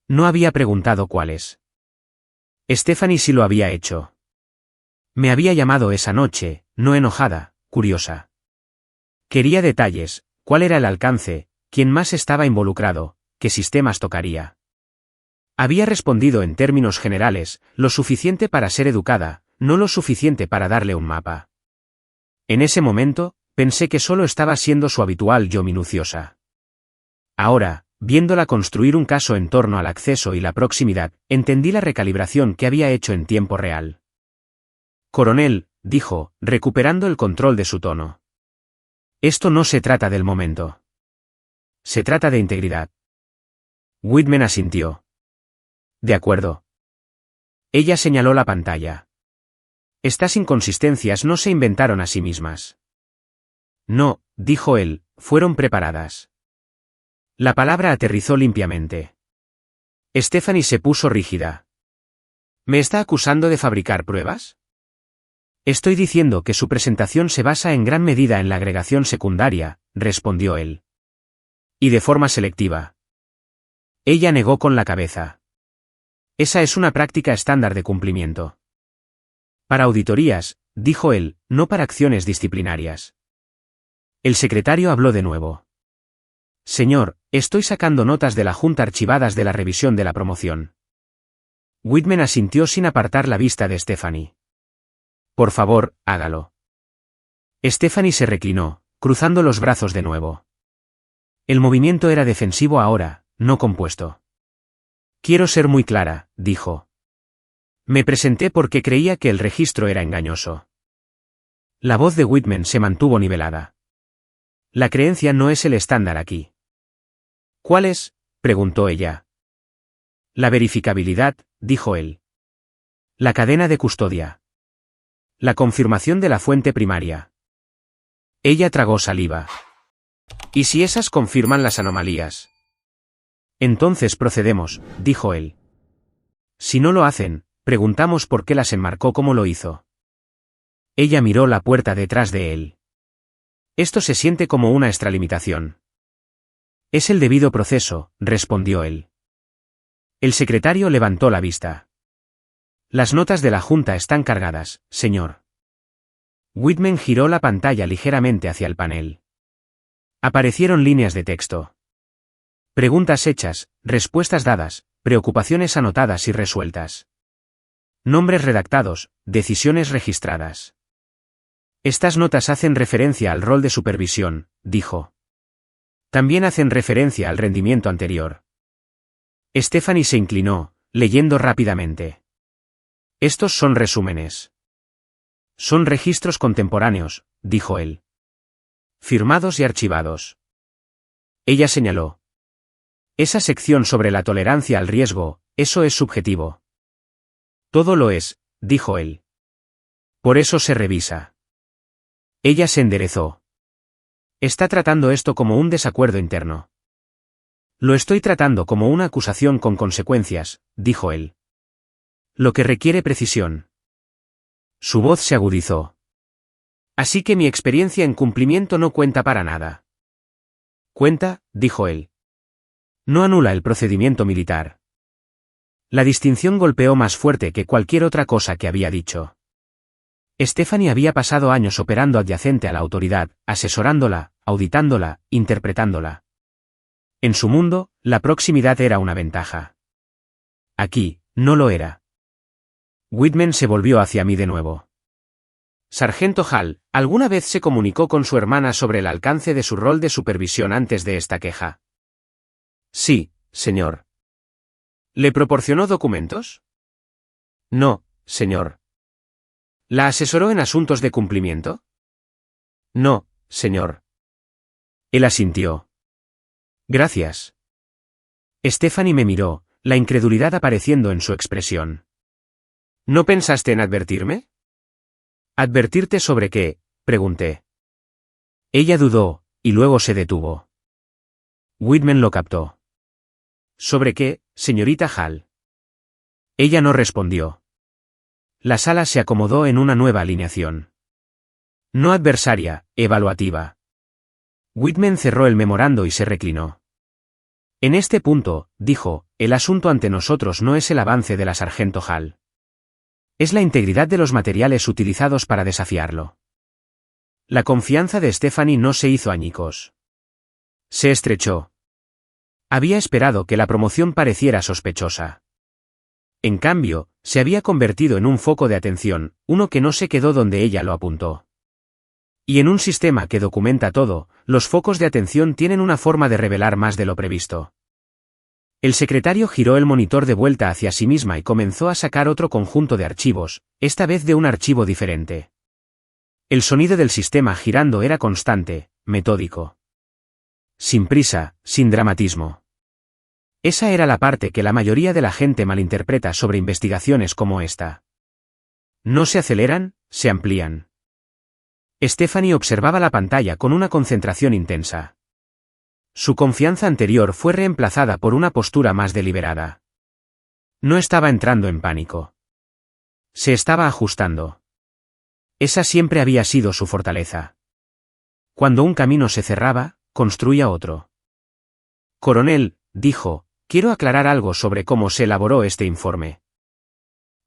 No había preguntado cuáles. Stephanie sí lo había hecho. Me había llamado esa noche, no enojada, curiosa. Quería detalles, cuál era el alcance, quién más estaba involucrado, qué sistemas tocaría. Había respondido en términos generales, lo suficiente para ser educada, no lo suficiente para darle un mapa. En ese momento, pensé que solo estaba siendo su habitual yo minuciosa. Ahora, viéndola construir un caso en torno al acceso y la proximidad, entendí la recalibración que había hecho en tiempo real. Coronel, dijo, recuperando el control de su tono. Esto no se trata del momento. Se trata de integridad. Whitman asintió. De acuerdo. Ella señaló la pantalla. Estas inconsistencias no se inventaron a sí mismas. No, dijo él, fueron preparadas. La palabra aterrizó limpiamente. Stephanie se puso rígida. ¿Me está acusando de fabricar pruebas? Estoy diciendo que su presentación se basa en gran medida en la agregación secundaria, respondió él. Y de forma selectiva. Ella negó con la cabeza. Esa es una práctica estándar de cumplimiento. Para auditorías, dijo él, no para acciones disciplinarias. El secretario habló de nuevo. Señor, estoy sacando notas de la junta archivadas de la revisión de la promoción. Whitman asintió sin apartar la vista de Stephanie. Por favor, hágalo. Stephanie se reclinó, cruzando los brazos de nuevo. El movimiento era defensivo ahora, no compuesto. Quiero ser muy clara, dijo. Me presenté porque creía que el registro era engañoso. La voz de Whitman se mantuvo nivelada. La creencia no es el estándar aquí. ¿Cuál es?, preguntó ella. La verificabilidad, dijo él, La cadena de custodia. La confirmación de la fuente primaria. Ella tragó saliva. ¿Y si esas confirman las anomalías? Entonces procedemos, dijo él. Si no lo hacen, preguntamos por qué las enmarcó como lo hizo. Ella miró la puerta detrás de él. Esto se siente como una extralimitación. Es el debido proceso, respondió él. El secretario levantó la vista. Las notas de la Junta están cargadas, señor. Whitman giró la pantalla ligeramente hacia el panel. Aparecieron líneas de texto. Preguntas hechas, respuestas dadas, preocupaciones anotadas y resueltas. Nombres redactados, decisiones registradas. Estas notas hacen referencia al rol de supervisión, dijo. También hacen referencia al rendimiento anterior. Stephanie se inclinó, leyendo rápidamente. Estos son resúmenes. Son registros contemporáneos, dijo él. Firmados y archivados. Ella señaló. Esa sección sobre la tolerancia al riesgo, eso es subjetivo. Todo lo es, dijo él. Por eso se revisa. Ella se enderezó. Está tratando esto como un desacuerdo interno. Lo estoy tratando como una acusación con consecuencias, dijo él. Lo que requiere precisión. Su voz se agudizó. Así que mi experiencia en cumplimiento no cuenta para nada. Cuenta, dijo él. No anula el procedimiento militar. La distinción golpeó más fuerte que cualquier otra cosa que había dicho. Stephanie había pasado años operando adyacente a la autoridad, asesorándola, auditándola, interpretándola. En su mundo, la proximidad era una ventaja. Aquí, no lo era. Whitman se volvió hacia mí de nuevo. Sargento Hall, ¿alguna vez se comunicó con su hermana sobre el alcance de su rol de supervisión antes de esta queja? Sí, señor. ¿Le proporcionó documentos? No, señor. ¿La asesoró en asuntos de cumplimiento? No, señor. Él asintió. Gracias. Stephanie me miró, la incredulidad apareciendo en su expresión. ¿No pensaste en advertirme? ¿Advertirte sobre qué? Pregunté. Ella dudó, y luego se detuvo. Whitman lo captó. ¿Sobre qué, señorita Hall? Ella no respondió. La sala se acomodó en una nueva alineación. No adversaria, evaluativa. Whitman cerró el memorando y se reclinó. En este punto, dijo, el asunto ante nosotros no es el avance de la sargento Hall. Es la integridad de los materiales utilizados para desafiarlo. La confianza de Stephanie no se hizo añicos. Se estrechó. Había esperado que la promoción pareciera sospechosa. En cambio, se había convertido en un foco de atención, uno que no se quedó donde ella lo apuntó. Y en un sistema que documenta todo, los focos de atención tienen una forma de revelar más de lo previsto. El secretario giró el monitor de vuelta hacia sí misma y comenzó a sacar otro conjunto de archivos, esta vez de un archivo diferente. El sonido del sistema girando era constante, metódico. Sin prisa, sin dramatismo. Esa era la parte que la mayoría de la gente malinterpreta sobre investigaciones como esta. No se aceleran, se amplían. Stephanie observaba la pantalla con una concentración intensa. Su confianza anterior fue reemplazada por una postura más deliberada. No estaba entrando en pánico. Se estaba ajustando. Esa siempre había sido su fortaleza. Cuando un camino se cerraba, construía otro. Coronel, dijo, quiero aclarar algo sobre cómo se elaboró este informe.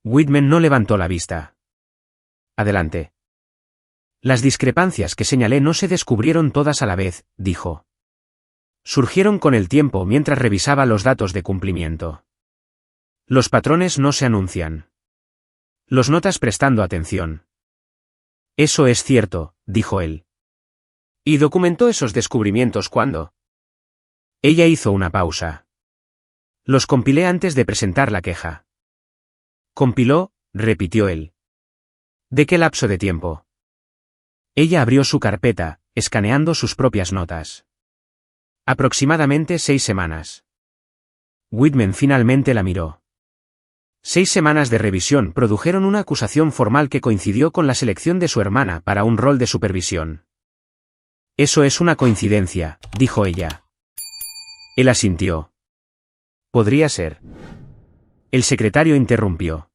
Whitman no levantó la vista. Adelante. Las discrepancias que señalé no se descubrieron todas a la vez, dijo. Surgieron con el tiempo mientras revisaba los datos de cumplimiento. Los patrones no se anuncian. Los notas prestando atención. Eso es cierto, dijo él. ¿Y documentó esos descubrimientos cuándo? Ella hizo una pausa. Los compilé antes de presentar la queja. ¿Compiló? Repitió él. ¿De qué lapso de tiempo? Ella abrió su carpeta, escaneando sus propias notas. Aproximadamente 6 semanas. Whitman finalmente la miró. 6 semanas de revisión produjeron una acusación formal que coincidió con la selección de su hermana para un rol de supervisión. Eso es una coincidencia, dijo ella. Él asintió. Podría ser. El secretario interrumpió.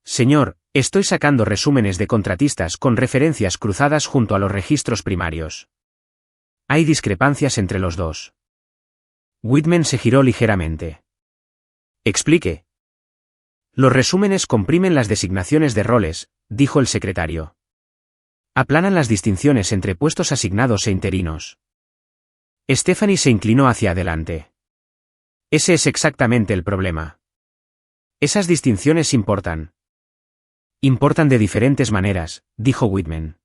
Señor, estoy sacando resúmenes de contratistas con referencias cruzadas junto a los registros primarios. Hay discrepancias entre los dos. Whitman se giró ligeramente. Explique. Los resúmenes comprimen las designaciones de roles, dijo el secretario. Aplanan las distinciones entre puestos asignados e interinos. Stephanie se inclinó hacia adelante. Ese es exactamente el problema. Esas distinciones importan. Importan de diferentes maneras, dijo Whitman.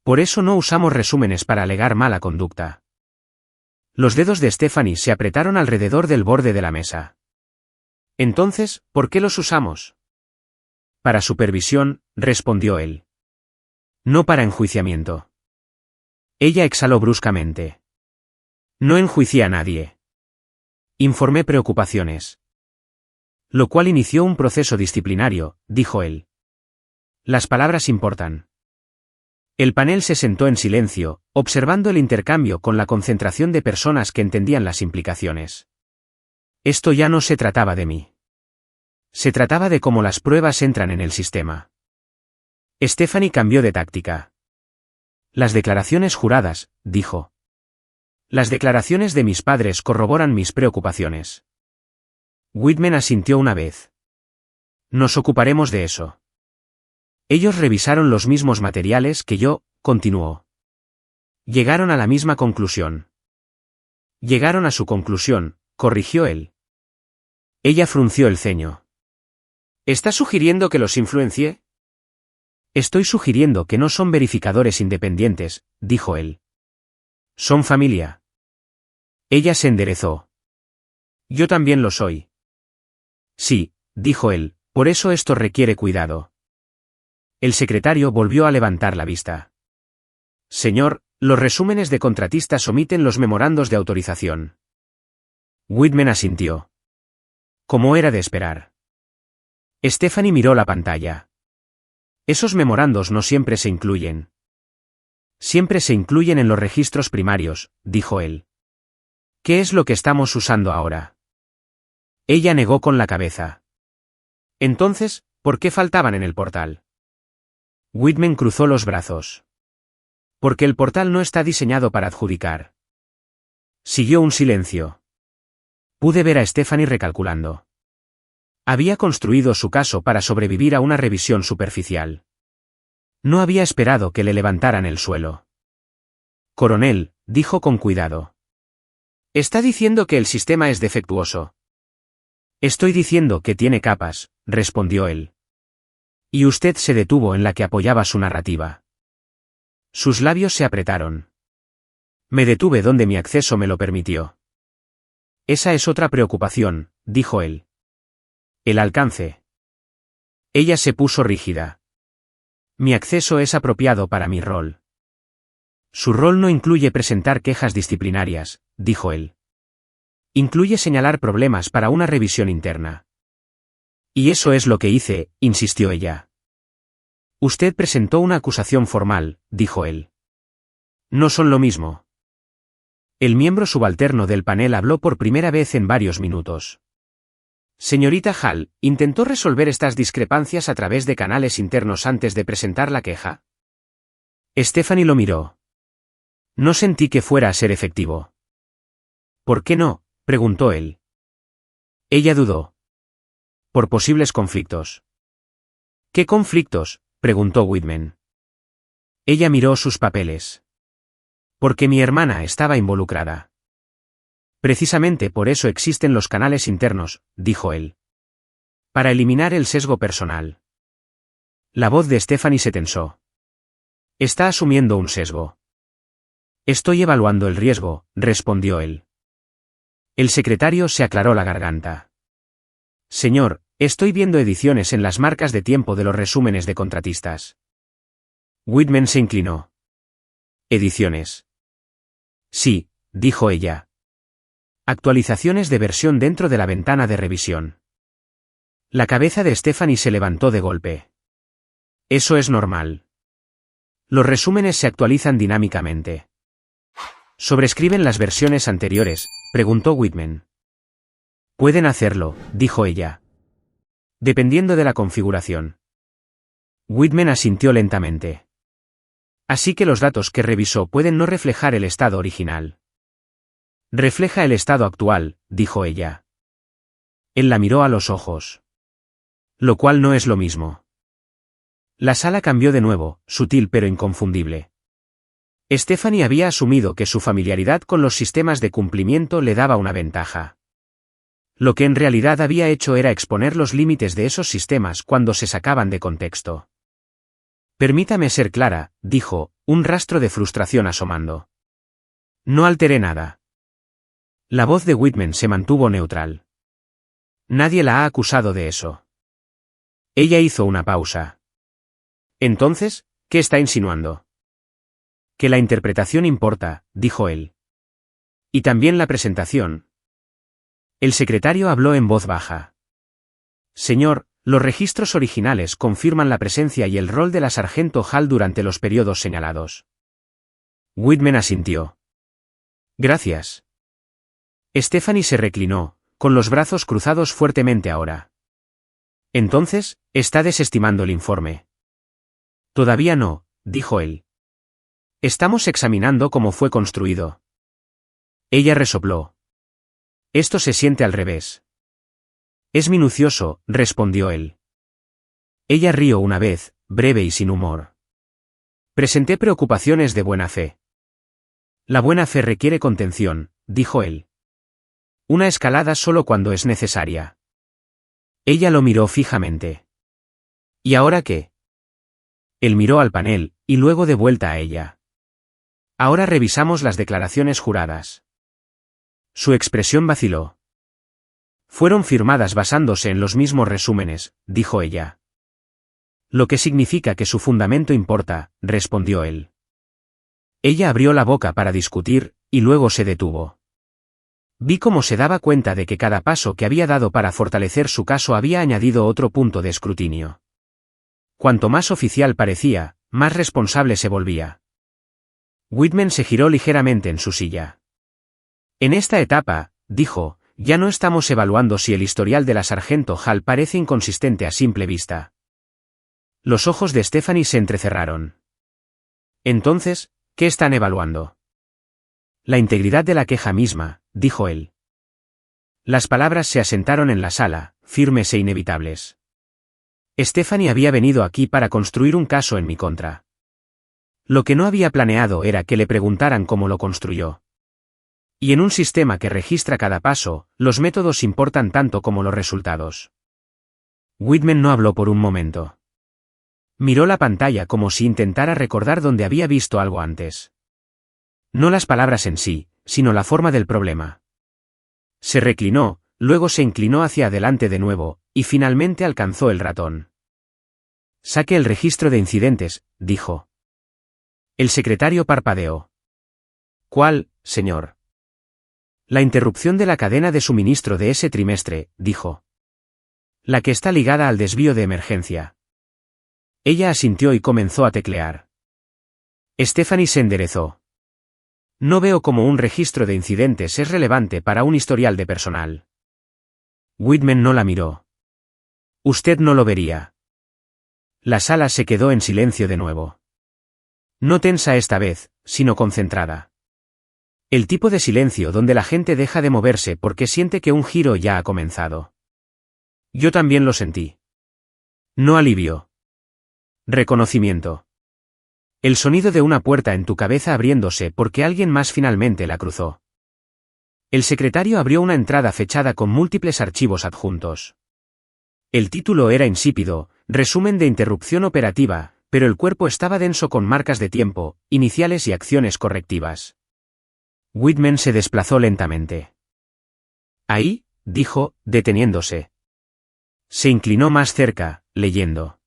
Por eso no usamos resúmenes para alegar mala conducta. Los dedos de Stephanie se apretaron alrededor del borde de la mesa. Entonces, ¿por qué los usamos? Para supervisión, respondió él. No para enjuiciamiento. Ella exhaló bruscamente. No enjuicié a nadie. Informé preocupaciones. Lo cual inició un proceso disciplinario, dijo él. Las palabras importan. El panel se sentó en silencio, observando el intercambio con la concentración de personas que entendían las implicaciones. Esto ya no se trataba de mí. Se trataba de cómo las pruebas entran en el sistema. Stephanie cambió de táctica. Las declaraciones juradas, dijo. Las declaraciones de mis padres corroboran mis preocupaciones. Whitman asintió una vez. Nos ocuparemos de eso. Ellos revisaron los mismos materiales que yo, continuó. Llegaron a la misma conclusión. Llegaron a su conclusión, corrigió él. Ella frunció el ceño. ¿Estás sugiriendo que los influencie? Estoy sugiriendo que no son verificadores independientes, dijo él. Son familia. Ella se enderezó. Yo también lo soy. Sí, dijo él, por eso esto requiere cuidado. El secretario volvió a levantar la vista. Señor, los resúmenes de contratistas omiten los memorandos de autorización. Whitman asintió. Como era de esperar. Stephanie miró la pantalla. Esos memorandos no siempre se incluyen. Siempre se incluyen en los registros primarios, dijo él. ¿Qué es lo que estamos usando ahora? Ella negó con la cabeza. Entonces, ¿por qué faltaban en el portal? Whitman cruzó los brazos. Porque el portal no está diseñado para adjudicar. Siguió un silencio. Pude ver a Stephanie recalculando. Había construido su caso para sobrevivir a una revisión superficial. No había esperado que le levantaran el suelo. Coronel, dijo con cuidado. Está diciendo que el sistema es defectuoso. Estoy diciendo que tiene capas, respondió él. Y usted se detuvo en la que apoyaba su narrativa. Sus labios se apretaron. Me detuve donde mi acceso me lo permitió. Esa es otra preocupación, dijo él. El alcance. Ella se puso rígida. Mi acceso es apropiado para mi rol. Su rol no incluye presentar quejas disciplinarias, dijo él. Incluye señalar problemas para una revisión interna. Y eso es lo que hice, insistió ella. Usted presentó una acusación formal, dijo él. No son lo mismo. El miembro subalterno del panel habló por primera vez en varios minutos. Señorita Hall, ¿intentó resolver estas discrepancias a través de canales internos antes de presentar la queja? Stephanie lo miró. No sentí que fuera a ser efectivo. ¿Por qué no?, preguntó él. Ella dudó. Por posibles conflictos. ¿Qué conflictos?, preguntó Whitman. Ella miró sus papeles. Porque mi hermana estaba involucrada. Precisamente por eso existen los canales internos, dijo él. Para eliminar el sesgo personal. La voz de Stephanie se tensó. Está asumiendo un sesgo. Estoy evaluando el riesgo, respondió él. El secretario se aclaró la garganta. Señor, estoy viendo ediciones en las marcas de tiempo de los resúmenes de contratistas. Whitman se inclinó. ¿Ediciones? Sí, dijo ella. Actualizaciones de versión dentro de la ventana de revisión. La cabeza de Stephanie se levantó de golpe. Eso es normal. Los resúmenes se actualizan dinámicamente. ¿Sobrescriben las versiones anteriores?, preguntó Whitman. Pueden hacerlo, dijo ella. Dependiendo de la configuración. Whitman asintió lentamente. Así que los datos que revisó pueden no reflejar el estado original. Refleja el estado actual, dijo ella. Él la miró a los ojos. Lo cual no es lo mismo. La sala cambió de nuevo, sutil pero inconfundible. Stephanie había asumido que su familiaridad con los sistemas de cumplimiento le daba una ventaja. Lo que en realidad había hecho era exponer los límites de esos sistemas cuando se sacaban de contexto. Permítame ser clara, dijo, un rastro de frustración asomando. No alteré nada. La voz de Whitman se mantuvo neutral. Nadie la ha acusado de eso. Ella hizo una pausa. Entonces, ¿qué está insinuando? Que la interpretación importa, dijo él. Y también la presentación. El secretario habló en voz baja. Señor, los registros originales confirman la presencia y el rol de la sargento Hall durante los periodos señalados. Whitman asintió. Gracias. Stephanie se reclinó, con los brazos cruzados fuertemente ahora. Entonces, ¿está desestimando el informe? Todavía no, dijo él. Estamos examinando cómo fue construido. Ella resopló. Esto se siente al revés. Es minucioso, respondió él. Ella rió una vez, breve y sin humor. Presenté preocupaciones de buena fe. La buena fe requiere contención, dijo él. Una escalada solo cuando es necesaria. Ella lo miró fijamente. ¿Y ahora qué? Él miró al panel, y luego de vuelta a ella. Ahora revisamos las declaraciones juradas. Su expresión vaciló. Fueron firmadas basándose en los mismos resúmenes, dijo ella. Lo que significa que su fundamento importa, respondió él. Ella abrió la boca para discutir, y luego se detuvo. Vi cómo se daba cuenta de que cada paso que había dado para fortalecer su caso había añadido otro punto de escrutinio. Cuanto más oficial parecía, más responsable se volvía. Whitman se giró ligeramente en su silla. En esta etapa, dijo, ya no estamos evaluando si el historial de la sargento Hall parece inconsistente a simple vista. Los ojos de Stephanie se entrecerraron. Entonces, ¿qué están evaluando? La integridad de la queja misma, dijo él. Las palabras se asentaron en la sala, firmes e inevitables. Stephanie había venido aquí para construir un caso en mi contra. Lo que no había planeado era que le preguntaran cómo lo construyó. Y en un sistema que registra cada paso, los métodos importan tanto como los resultados. Whitman no habló por un momento. Miró la pantalla como si intentara recordar dónde había visto algo antes. No las palabras en sí, sino la forma del problema. Se reclinó, luego se inclinó hacia adelante de nuevo, y finalmente alcanzó el ratón. Saque el registro de incidentes, dijo. El secretario parpadeó. ¿Cuál, señor? La interrupción de la cadena de suministro de ese trimestre, dijo. La que está ligada al desvío de emergencia. Ella asintió y comenzó a teclear. Stephanie se enderezó. No veo cómo un registro de incidentes es relevante para un historial de personal. Whitman no la miró. Usted no lo vería. La sala se quedó en silencio de nuevo. No tensa esta vez, sino concentrada. El tipo de silencio donde la gente deja de moverse porque siente que un giro ya ha comenzado. Yo también lo sentí. No alivio. Reconocimiento. El sonido de una puerta en tu cabeza abriéndose porque alguien más finalmente la cruzó. El secretario abrió una entrada fechada con múltiples archivos adjuntos. El título era insípido, resumen de interrupción operativa, pero el cuerpo estaba denso con marcas de tiempo, iniciales y acciones correctivas. Whitman se desplazó lentamente. Ahí, dijo, deteniéndose. Se inclinó más cerca, leyendo.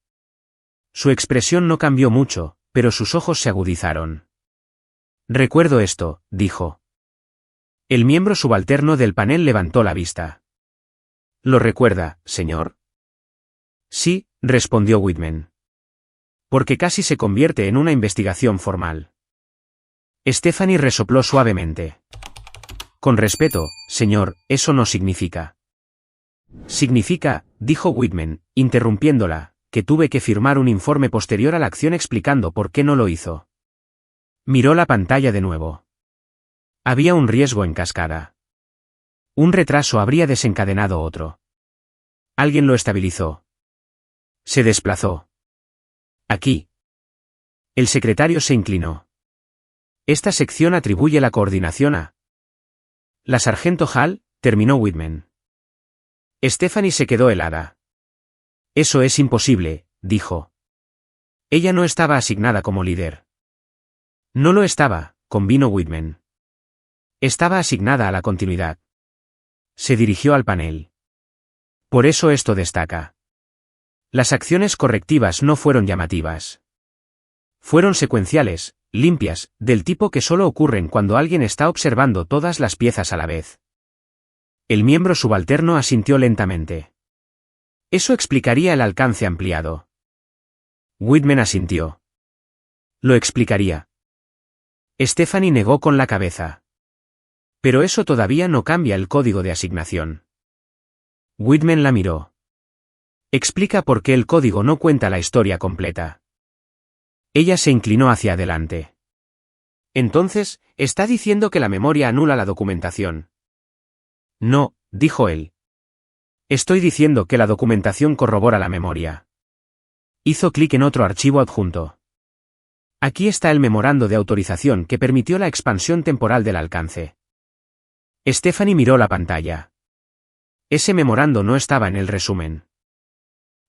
Su expresión no cambió mucho, pero sus ojos se agudizaron. Recuerdo esto, dijo. El miembro subalterno del panel levantó la vista. ¿Lo recuerda, señor? Sí, respondió Whitman. Porque casi se convierte en una investigación formal. Stephanie resopló suavemente. Con respeto, señor, eso no significa. Significa, dijo Whitman, interrumpiéndola, que tuve que firmar un informe posterior a la acción explicando por qué no lo hizo. Miró la pantalla de nuevo. Había un riesgo en cascada. Un retraso habría desencadenado otro. Alguien lo estabilizó. Se desplazó. Aquí. El secretario se inclinó. Esta sección atribuye la coordinación a la sargento Hall, terminó Whitman. Stephanie se quedó helada. Eso es imposible, dijo. Ella no estaba asignada como líder. No lo estaba, convino Whitman. Estaba asignada a la continuidad. Se dirigió al panel. Por eso esto destaca. Las acciones correctivas no fueron llamativas. Fueron secuenciales, limpias, del tipo que solo ocurren cuando alguien está observando todas las piezas a la vez. El miembro subalterno asintió lentamente. Eso explicaría el alcance ampliado. Whitman asintió. Lo explicaría. Stephanie negó con la cabeza. Pero eso todavía no cambia el código de asignación. Whitman la miró. Explica por qué el código no cuenta la historia completa. Ella se inclinó hacia adelante. Entonces, está diciendo que la memoria anula la documentación. No, dijo él. Estoy diciendo que la documentación corrobora la memoria. Hizo clic en otro archivo adjunto. Aquí está el memorando de autorización que permitió la expansión temporal del alcance. Stephanie miró la pantalla. Ese memorando no estaba en el resumen.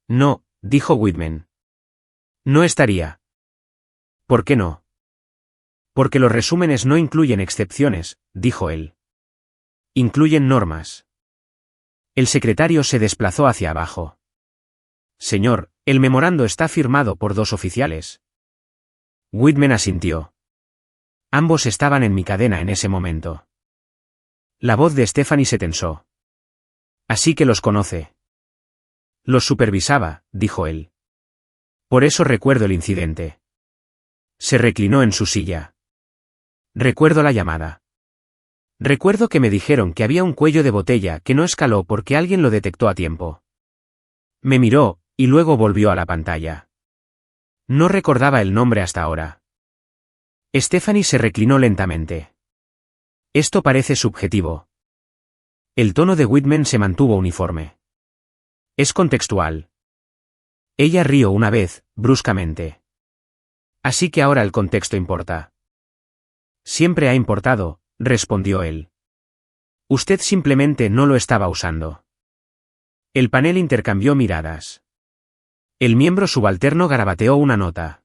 No, dijo Whitman. No estaría. ¿Por qué no? Porque los resúmenes no incluyen excepciones, dijo él. Incluyen normas. El secretario se desplazó hacia abajo. Señor, el memorando está firmado por 2 oficiales. Whitman asintió. Ambos estaban en mi cadena en ese momento. La voz de Stephanie se tensó. Así que los conoce. Los supervisaba, dijo él. Por eso recuerdo el incidente. Se reclinó en su silla. Recuerdo la llamada. Recuerdo que me dijeron que había un cuello de botella que no escaló porque alguien lo detectó a tiempo. Me miró, y luego volvió a la pantalla. No recordaba el nombre hasta ahora. Stephanie se reclinó lentamente. Esto parece subjetivo. El tono de Whitman se mantuvo uniforme. Es contextual. Ella rió una vez, bruscamente. Así que ahora el contexto importa. Siempre ha importado, respondió él. Usted simplemente no lo estaba usando. El panel intercambió miradas. El miembro subalterno garabateó una nota.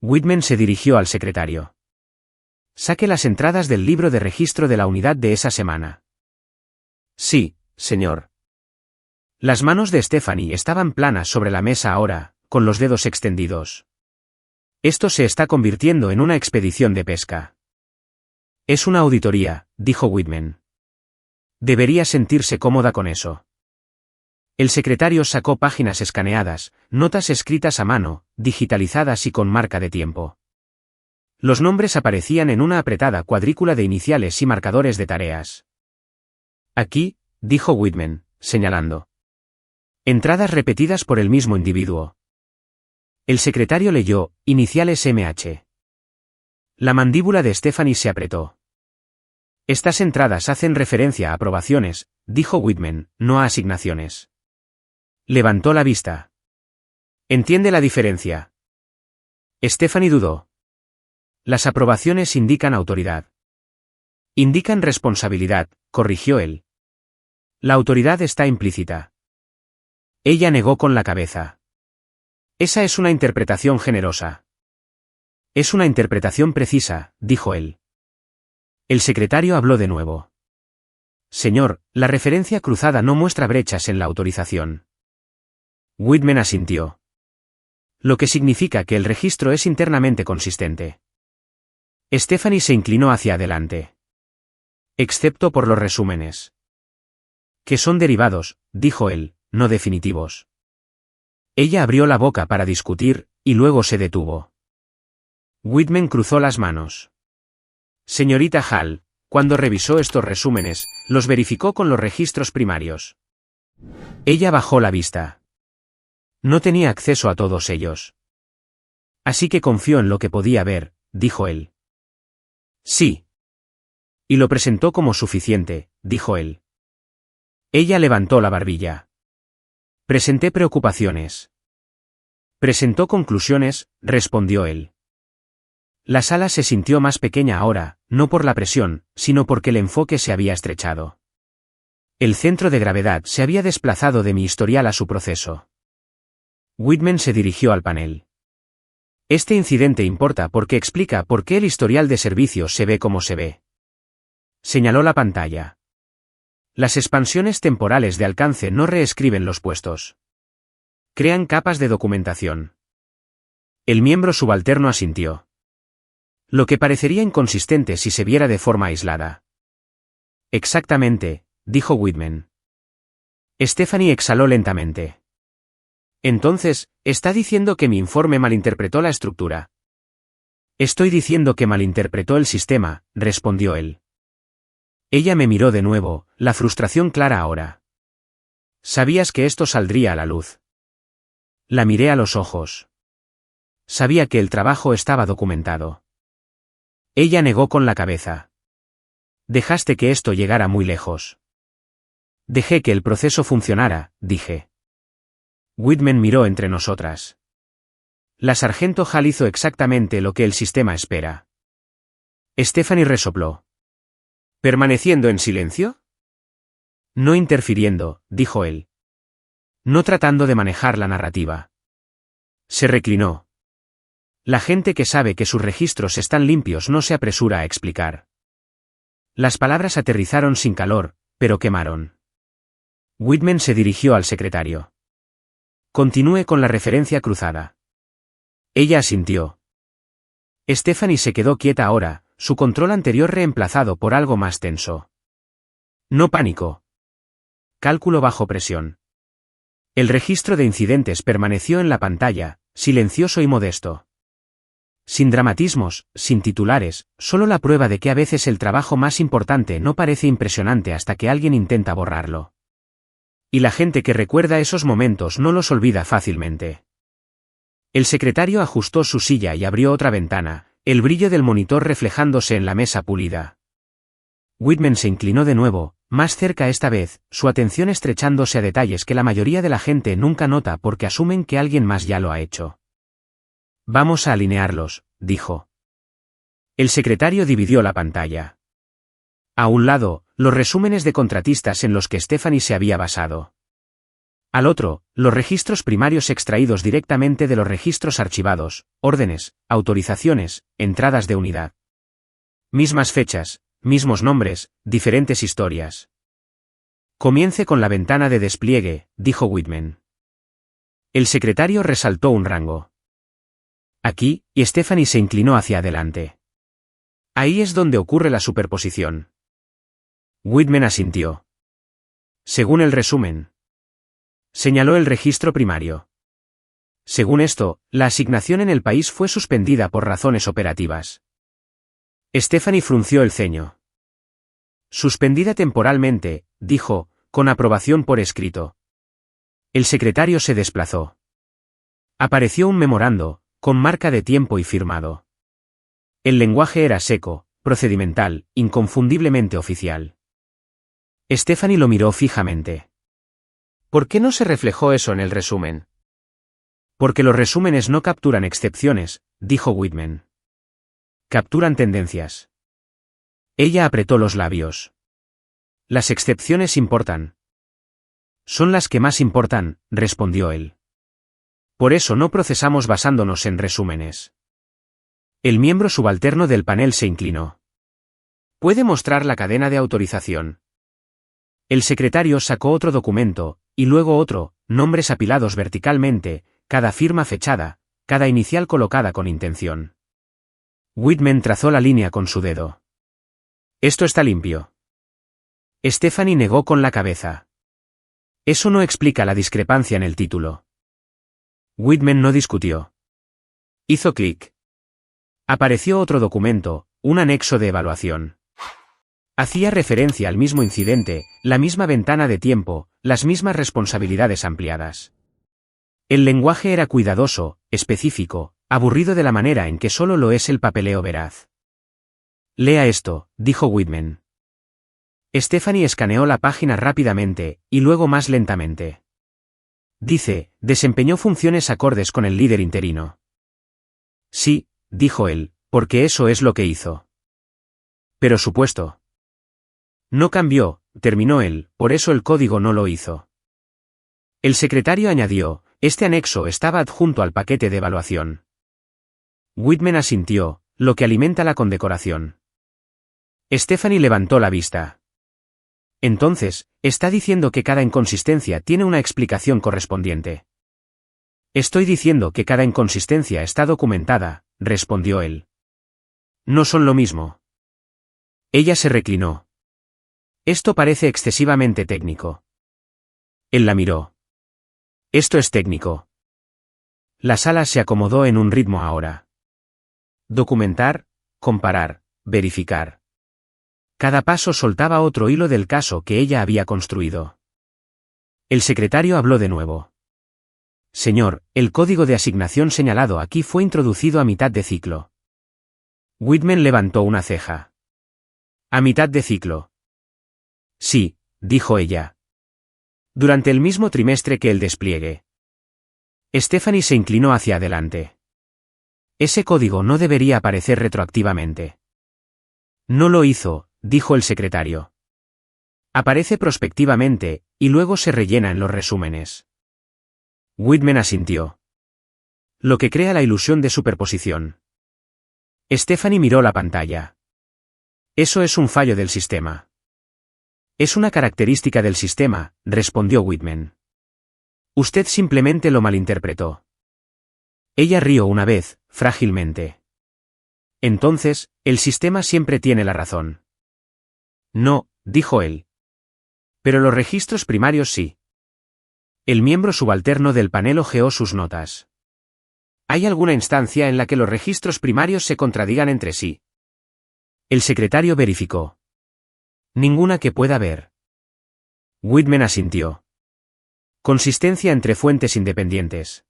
Whitman se dirigió al secretario. Saque las entradas del libro de registro de la unidad de esa semana. Sí, señor. Las manos de Stephanie estaban planas sobre la mesa ahora, con los dedos extendidos. Esto se está convirtiendo en una expedición de pesca. Es una auditoría, dijo Whitman. Debería sentirse cómoda con eso. El secretario sacó páginas escaneadas, notas escritas a mano, digitalizadas y con marca de tiempo. Los nombres aparecían en una apretada cuadrícula de iniciales y marcadores de tareas. Aquí, dijo Whitman, señalando. Entradas repetidas por el mismo individuo. El secretario leyó, iniciales MH. La mandíbula de Stephanie se apretó. Estas entradas hacen referencia a aprobaciones, dijo Whitman, no a asignaciones. Levantó la vista. ¿Entiende la diferencia? Stephanie dudó. Las aprobaciones indican autoridad. Indican responsabilidad, corrigió él. La autoridad está implícita. Ella negó con la cabeza. Esa es una interpretación generosa. Es una interpretación precisa, dijo él. El secretario habló de nuevo. Señor, la referencia cruzada no muestra brechas en la autorización. Whitman asintió. Lo que significa que el registro es internamente consistente. Stephanie se inclinó hacia adelante. Excepto por los resúmenes. Que son derivados, dijo él, no definitivos. Ella abrió la boca para discutir, y luego se detuvo. Whitman cruzó las manos. Señorita Hall, cuando revisó estos resúmenes, los verificó con los registros primarios. Ella bajó la vista. No tenía acceso a todos ellos. Así que confió en lo que podía ver, dijo él. Sí. Y lo presentó como suficiente, dijo él. Ella levantó la barbilla. Presenté preocupaciones. Presentó conclusiones, respondió él. La sala se sintió más pequeña ahora, no por la presión, sino porque el enfoque se había estrechado. El centro de gravedad se había desplazado de mi historial a su proceso. Whitman se dirigió al panel. Este incidente importa porque explica por qué el historial de servicios se ve como se ve. Señaló la pantalla. Las expansiones temporales de alcance no reescriben los puestos. Crean capas de documentación. El miembro subalterno asintió. Lo que parecería inconsistente si se viera de forma aislada. Exactamente, dijo Whitman. Stephanie exhaló lentamente. Entonces, ¿está diciendo que mi informe malinterpretó la estructura? Estoy diciendo que malinterpretó el sistema, respondió él. Ella me miró de nuevo, la frustración clara ahora. ¿Sabías que esto saldría a la luz? La miré a los ojos. Sabía que el trabajo estaba documentado. Ella negó con la cabeza. Dejaste que esto llegara muy lejos. Dejé que el proceso funcionara, dije. Whitman miró entre nosotras. La sargento Hall hizo exactamente lo que el sistema espera. Stephanie resopló. ¿Permaneciendo en silencio? No interfiriendo, dijo él. No tratando de manejar la narrativa. Se reclinó. La gente que sabe que sus registros están limpios no se apresura a explicar. Las palabras aterrizaron sin calor, pero quemaron. Whitman se dirigió al secretario. Continúe con la referencia cruzada. Ella asintió. Stephanie se quedó quieta ahora, su control anterior reemplazado por algo más tenso. No pánico. Cálculo bajo presión. El registro de incidentes permaneció en la pantalla, silencioso y modesto. Sin dramatismos, sin titulares, solo la prueba de que a veces el trabajo más importante no parece impresionante hasta que alguien intenta borrarlo. Y la gente que recuerda esos momentos no los olvida fácilmente. El secretario ajustó su silla y abrió otra ventana, el brillo del monitor reflejándose en la mesa pulida. Whitman se inclinó de nuevo, más cerca esta vez, su atención estrechándose a detalles que la mayoría de la gente nunca nota porque asumen que alguien más ya lo ha hecho. Vamos a alinearlos, dijo. El secretario dividió la pantalla. A un lado, los resúmenes de contratistas en los que Stephanie se había basado. Al otro, los registros primarios extraídos directamente de los registros archivados, órdenes, autorizaciones, entradas de unidad. Mismas fechas, mismos nombres, diferentes historias. Comience con la ventana de despliegue, dijo Whitman. El secretario resaltó un rango. Aquí, y Stephanie se inclinó hacia adelante. Ahí es donde ocurre la superposición. Whitman asintió. Según el resumen. Señaló el registro primario. Según esto, la asignación en el país fue suspendida por razones operativas. Stephanie frunció el ceño. Suspendida temporalmente, dijo, con aprobación por escrito. El secretario se desplazó. Apareció un memorando, con marca de tiempo y firmado. El lenguaje era seco, procedimental, inconfundiblemente oficial. Stephanie lo miró fijamente. ¿Por qué no se reflejó eso en el resumen? Porque los resúmenes no capturan excepciones, dijo Whitman. Capturan tendencias. Ella apretó los labios. Las excepciones importan. Son las que más importan, respondió él. Por eso no procesamos basándonos en resúmenes. El miembro subalterno del panel se inclinó. ¿Puede mostrar la cadena de autorización? El secretario sacó otro documento, y luego otro, nombres apilados verticalmente, cada firma fechada, cada inicial colocada con intención. Whitman trazó la línea con su dedo. Esto está limpio. Stephanie negó con la cabeza. Eso no explica la discrepancia en el título. Whitman no discutió. Hizo clic. Apareció otro documento, un anexo de evaluación. Hacía referencia al mismo incidente, la misma ventana de tiempo, las mismas responsabilidades ampliadas. El lenguaje era cuidadoso, específico, aburrido de la manera en que solo lo es el papeleo veraz. Lea esto, dijo Whitman. Stephanie escaneó la página rápidamente, y luego más lentamente. Dice, desempeñó funciones acordes con el líder interino. Sí, dijo él, porque eso es lo que hizo. Pero supuesto. No cambió, terminó él, por eso el código no lo hizo. El secretario añadió, este anexo estaba adjunto al paquete de evaluación. Whitman asintió, lo que alimenta la condecoración. Stephanie levantó la vista. Entonces, está diciendo que cada inconsistencia tiene una explicación correspondiente. Estoy diciendo que cada inconsistencia está documentada, respondió él. No son lo mismo. Ella se reclinó. Esto parece excesivamente técnico. Él la miró. Esto es técnico. La sala se acomodó en un ritmo ahora. Documentar, comparar, verificar. Cada paso soltaba otro hilo del caso que ella había construido. El secretario habló de nuevo. Señor, el código de asignación señalado aquí fue introducido a mitad de ciclo. Whitman levantó una ceja. ¿A mitad de ciclo? Sí, dijo ella. Durante el mismo trimestre que el despliegue. Stephanie se inclinó hacia adelante. Ese código no debería aparecer retroactivamente. No lo hizo, dijo el secretario. Aparece prospectivamente, y luego se rellena en los resúmenes. Whitman asintió. Lo que crea la ilusión de superposición. Stephanie miró la pantalla. Eso es un fallo del sistema. Es una característica del sistema, respondió Whitman. Usted simplemente lo malinterpretó. Ella rió una vez, frágilmente. Entonces, el sistema siempre tiene la razón. No, dijo él. Pero los registros primarios sí. El miembro subalterno del panel hojeó sus notas. ¿Hay alguna instancia en la que los registros primarios se contradigan entre sí? El secretario verificó. Ninguna que pueda ver. Whitman asintió. Consistencia entre fuentes independientes.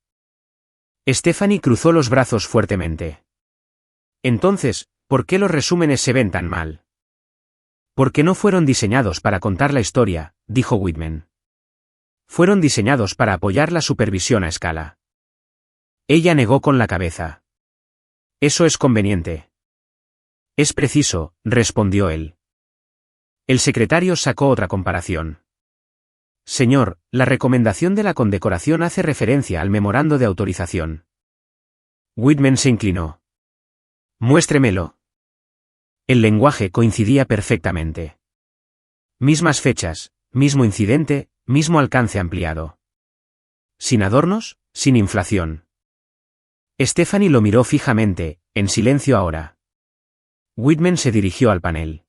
Stephanie cruzó los brazos fuertemente. Entonces, ¿por qué los resúmenes se ven tan mal? Porque no fueron diseñados para contar la historia, dijo Whitman. Fueron diseñados para apoyar la supervisión a escala. Ella negó con la cabeza. Eso es conveniente. Es preciso, respondió él. El secretario sacó otra comparación. Señor, la recomendación de la condecoración hace referencia al memorando de autorización. Whitman se inclinó. Muéstremelo. El lenguaje coincidía perfectamente. Mismas fechas, mismo incidente, mismo alcance ampliado. Sin adornos, sin inflación. Stephanie lo miró fijamente, en silencio ahora. Whitman se dirigió al panel.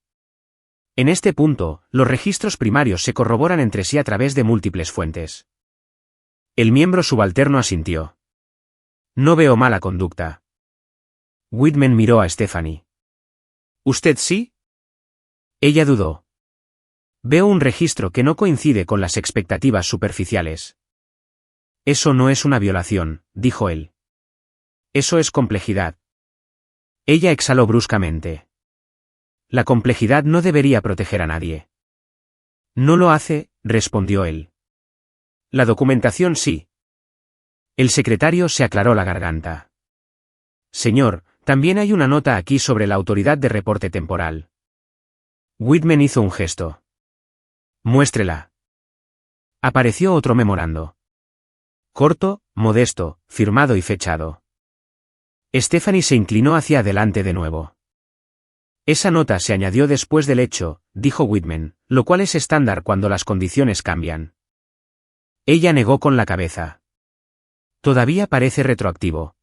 En este punto, los registros primarios se corroboran entre sí a través de múltiples fuentes. El miembro subalterno asintió. No veo mala conducta. Whitman miró a Stephanie. ¿Usted sí? Ella dudó. Veo un registro que no coincide con las expectativas superficiales. Eso no es una violación, dijo él. Eso es complejidad. Ella exhaló bruscamente. La complejidad no debería proteger a nadie. No lo hace, respondió él. La documentación sí. El secretario se aclaró la garganta. Señor, también hay una nota aquí sobre la autoridad de reporte temporal. Whitman hizo un gesto. Muéstrela. Apareció otro memorando. Corto, modesto, firmado y fechado. Stephanie se inclinó hacia adelante de nuevo. Esa nota se añadió después del hecho, dijo Whitman, lo cual es estándar cuando las condiciones cambian. Ella negó con la cabeza. Todavía parece retroactivo.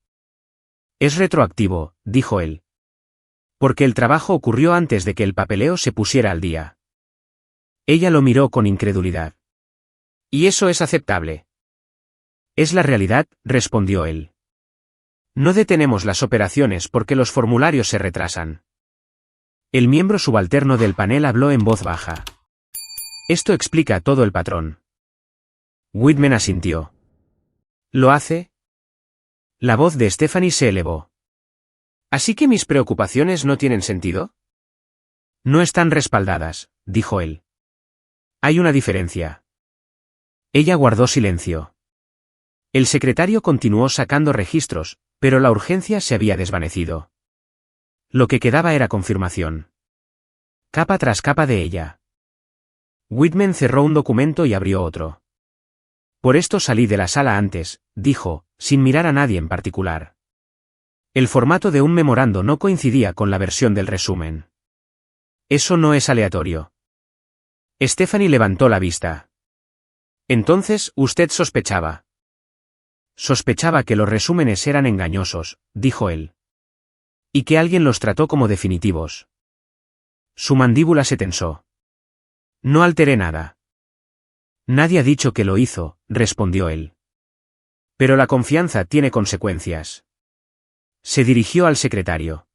Es retroactivo, dijo él. Porque el trabajo ocurrió antes de que el papeleo se pusiera al día. Ella lo miró con incredulidad. ¿Y eso es aceptable? Es la realidad, respondió él. No detenemos las operaciones porque los formularios se retrasan. El miembro subalterno del panel habló en voz baja. Esto explica todo el patrón. Whitman asintió. ¿Lo hace? La voz de Stephanie se elevó. ¿Así que mis preocupaciones no tienen sentido? No están respaldadas, dijo él. Hay una diferencia. Ella guardó silencio. El secretario continuó sacando registros, pero la urgencia se había desvanecido. Lo que quedaba era confirmación. Capa tras capa de ella. Whitman cerró un documento y abrió otro. Por esto salí de la sala antes, dijo, sin mirar a nadie en particular. El formato de un memorando no coincidía con la versión del resumen. Eso no es aleatorio. Stephanie levantó la vista. Entonces, usted sospechaba. Sospechaba que los resúmenes eran engañosos, dijo él. Y que alguien los trató como definitivos. Su mandíbula se tensó. No alteré nada. Nadie ha dicho que lo hizo, respondió él. Pero la confianza tiene consecuencias. Se dirigió al secretario.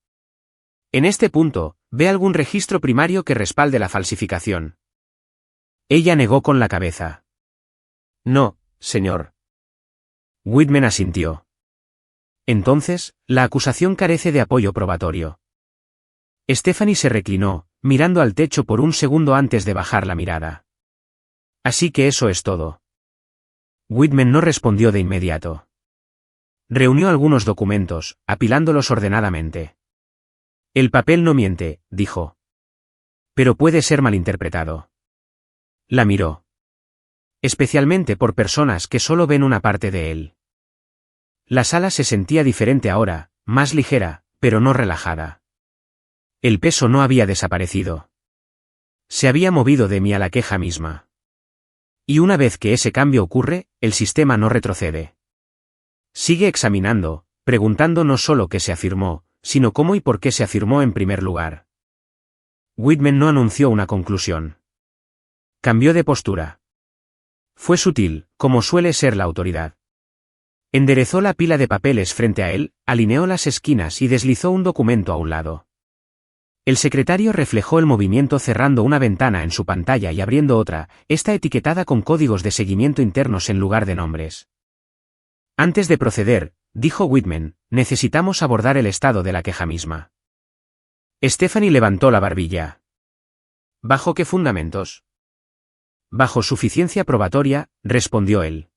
En este punto, ¿ve algún registro primario que respalde la falsificación? Ella negó con la cabeza. No, señor. Whitman asintió. Entonces, la acusación carece de apoyo probatorio. Stephanie se reclinó, mirando al techo por un segundo antes de bajar la mirada. Así que eso es todo. Whitman no respondió de inmediato. Reunió algunos documentos, apilándolos ordenadamente. El papel no miente, dijo. Pero puede ser malinterpretado. La miró. Especialmente por personas que solo ven una parte de él. La sala se sentía diferente ahora, más ligera, pero no relajada. El peso no había desaparecido. Se había movido de mí a la queja misma. Y una vez que ese cambio ocurre, el sistema no retrocede. Sigue examinando, preguntando no solo qué se afirmó, sino cómo y por qué se afirmó en primer lugar. Whitman no anunció una conclusión. Cambió de postura. Fue sutil, como suele ser la autoridad. Enderezó la pila de papeles frente a él, alineó las esquinas y deslizó un documento a un lado. El secretario reflejó el movimiento cerrando una ventana en su pantalla y abriendo otra, esta etiquetada con códigos de seguimiento internos en lugar de nombres. Antes de proceder, dijo Whitman, necesitamos abordar el estado de la queja misma. Stephanie levantó la barbilla. ¿Bajo qué fundamentos? Bajo suficiencia probatoria, respondió él.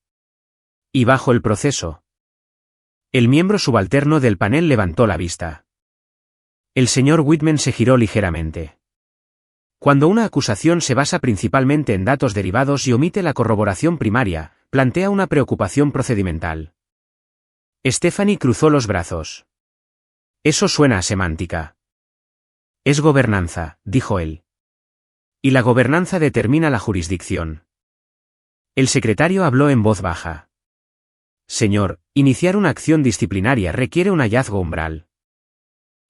¿Y bajo el proceso? El miembro subalterno del panel levantó la vista. El señor Whitman se giró ligeramente. Cuando una acusación se basa principalmente en datos derivados y omite la corroboración primaria, plantea una preocupación procedimental. Stephanie cruzó los brazos. Eso suena a semántica. Es gobernanza, dijo él. Y la gobernanza determina la jurisdicción. El secretario habló en voz baja. Señor, iniciar una acción disciplinaria requiere un hallazgo umbral.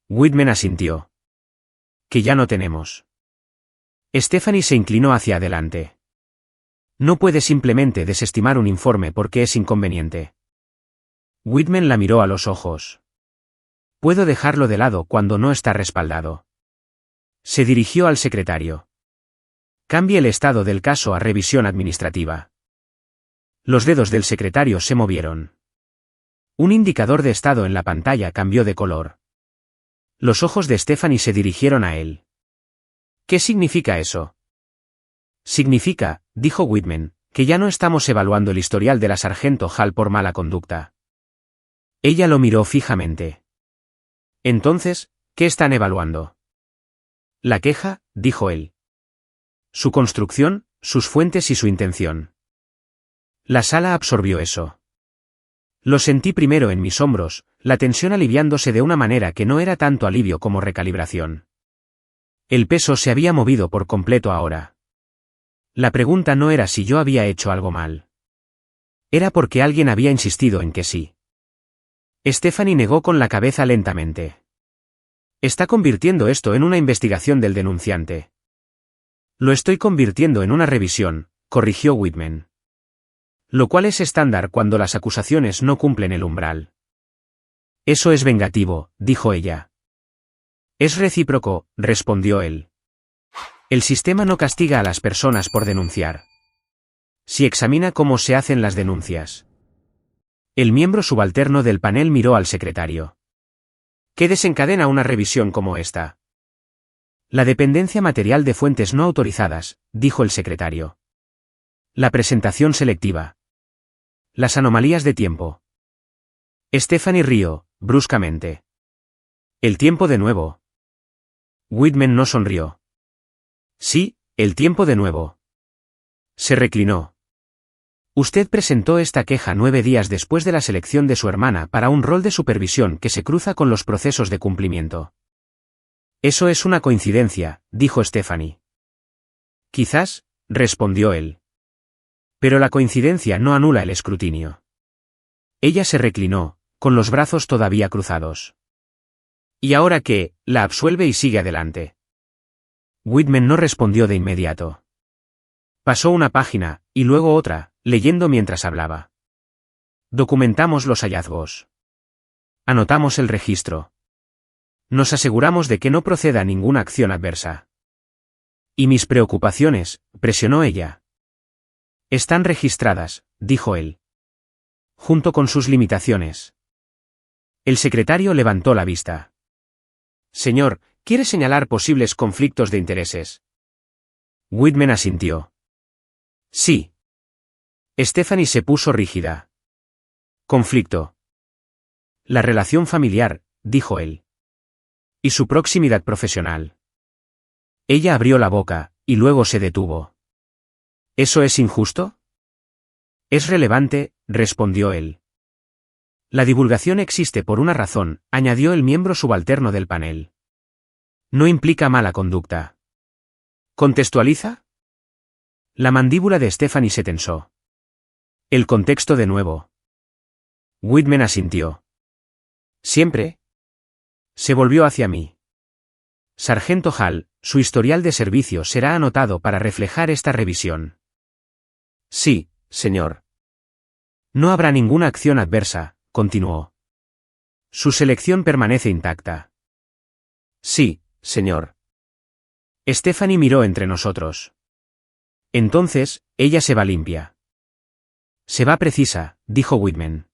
Whitman asintió. Que ya no tenemos. Stephanie se inclinó hacia adelante. No puede simplemente desestimar un informe porque es inconveniente. Whitman la miró a los ojos. Puedo dejarlo de lado cuando no está respaldado. Se dirigió al secretario. Cambie el estado del caso a revisión administrativa. Los dedos del secretario se movieron. Un indicador de estado en la pantalla cambió de color. Los ojos de Stephanie se dirigieron a él. ¿Qué significa eso? Significa, dijo Whitman, que ya no estamos evaluando el historial de la sargento Hall por mala conducta. Ella lo miró fijamente. Entonces, ¿qué están evaluando? La queja, dijo él. Su construcción, sus fuentes y su intención. La sala absorbió eso. Lo sentí primero en mis hombros, la tensión aliviándose de una manera que no era tanto alivio como recalibración. El peso se había movido por completo ahora. La pregunta no era si yo había hecho algo mal. Era porque alguien había insistido en que sí. Stephanie negó con la cabeza lentamente. Está convirtiendo esto en una investigación del denunciante. Lo estoy convirtiendo en una revisión, corrigió Whitman. Lo cual es estándar cuando las acusaciones no cumplen el umbral. Eso es vengativo, dijo ella. Es recíproco, respondió él. El sistema no castiga a las personas por denunciar. Si examina cómo se hacen las denuncias. El miembro subalterno del panel miró al secretario. ¿Qué desencadena una revisión como esta? La dependencia material de fuentes no autorizadas, dijo el secretario. La presentación selectiva. Las anomalías de tiempo. Stephanie rió, bruscamente. El tiempo de nuevo. Whitman no sonrió. Sí, el tiempo de nuevo. Se reclinó. Usted presentó esta queja 9 días después de la selección de su hermana para un rol de supervisión que se cruza con los procesos de cumplimiento. Eso es una coincidencia, dijo Stephanie. Quizás, respondió él. Pero la coincidencia no anula el escrutinio. Ella se reclinó, con los brazos todavía cruzados. ¿Y ahora qué? La absuelve y sigue adelante. Whitman no respondió de inmediato. Pasó una página, y luego otra, leyendo mientras hablaba. Documentamos los hallazgos. Anotamos el registro. Nos aseguramos de que no proceda ninguna acción adversa. Y mis preocupaciones, presionó ella. Están registradas, dijo él. Junto con sus limitaciones. El secretario levantó la vista. Señor, ¿quiere señalar posibles conflictos de intereses? Whitman asintió. Sí. Stephanie se puso rígida. Conflicto. La relación familiar, dijo él. Y su proximidad profesional. Ella abrió la boca, y luego se detuvo. ¿Eso es injusto? Es relevante, respondió él. La divulgación existe por una razón, añadió el miembro subalterno del panel. No implica mala conducta. ¿Contextualiza? La mandíbula de Stephanie se tensó. El contexto de nuevo. Whitman asintió. ¿Siempre? Se volvió hacia mí. Sargento Hall, su historial de servicio será anotado para reflejar esta revisión. Sí, señor. No habrá ninguna acción adversa, continuó. Su selección permanece intacta. Sí, señor. Stephanie miró entre nosotros. Entonces, ella se va limpia. Se va precisa, dijo Whitman.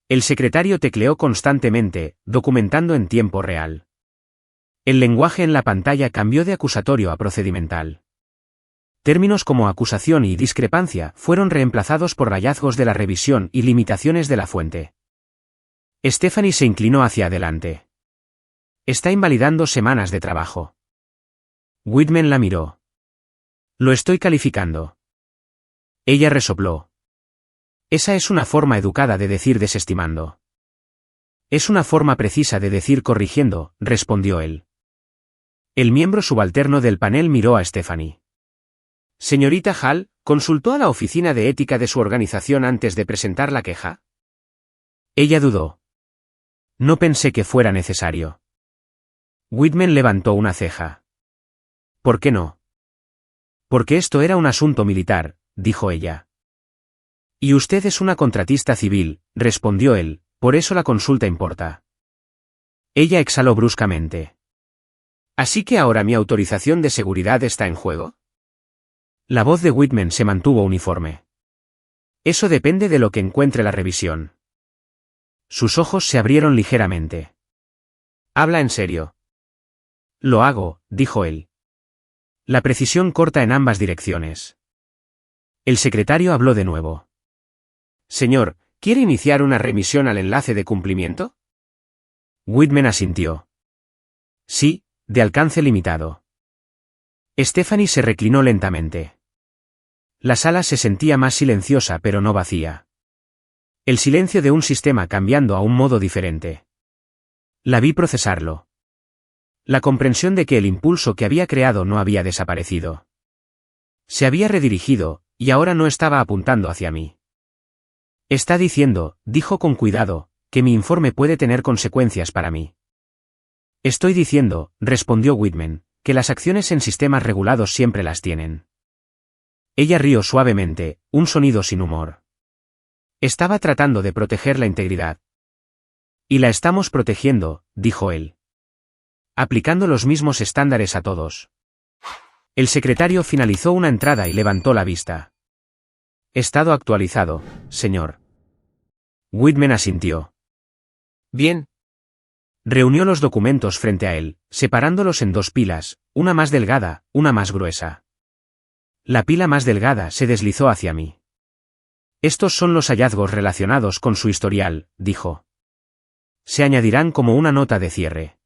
El secretario tecleó constantemente, documentando en tiempo real. El lenguaje en la pantalla cambió de acusatorio a procedimental. Términos como acusación y discrepancia fueron reemplazados por hallazgos de la revisión y limitaciones de la fuente. Stephanie se inclinó hacia adelante. Está invalidando semanas de trabajo. Whitman la miró. Lo estoy calificando. Ella resopló. Esa es una forma educada de decir desestimando. Es una forma precisa de decir corrigiendo, respondió él. El miembro subalterno del panel miró a Stephanie. Señorita Hall, ¿consultó a la oficina de ética de su organización antes de presentar la queja? Ella dudó. No pensé que fuera necesario. Whitman levantó una ceja. ¿Por qué no? Porque esto era un asunto militar, dijo ella. Y usted es una contratista civil, respondió él, por eso la consulta importa. Ella exhaló bruscamente. ¿Así que ahora mi autorización de seguridad está en juego? La voz de Whitman se mantuvo uniforme. Eso depende de lo que encuentre la revisión. Sus ojos se abrieron ligeramente. Habla en serio. Lo hago, dijo él. La precisión corta en ambas direcciones. El secretario habló de nuevo. Señor, ¿quiere iniciar una remisión al enlace de cumplimiento? Whitman asintió. Sí, de alcance limitado. Stephanie se reclinó lentamente. La sala se sentía más silenciosa pero no vacía. El silencio de un sistema cambiando a un modo diferente. La vi procesarlo. La comprensión de que el impulso que había creado no había desaparecido. Se había redirigido, y ahora no estaba apuntando hacia mí. Está diciendo, dijo con cuidado, que mi informe puede tener consecuencias para mí. Estoy diciendo, respondió Whitman, que las acciones en sistemas regulados siempre las tienen. Ella rió suavemente, un sonido sin humor. Estaba tratando de proteger la integridad. Y la estamos protegiendo, dijo él. Aplicando los mismos estándares a todos. El secretario finalizó una entrada y levantó la vista. Estado actualizado, señor. Whitman asintió. Bien. Reunió los documentos frente a él, separándolos en dos pilas, una más delgada, una más gruesa. La pila más delgada se deslizó hacia mí. Estos son los hallazgos relacionados con su historial, dijo. Se añadirán como una nota de cierre.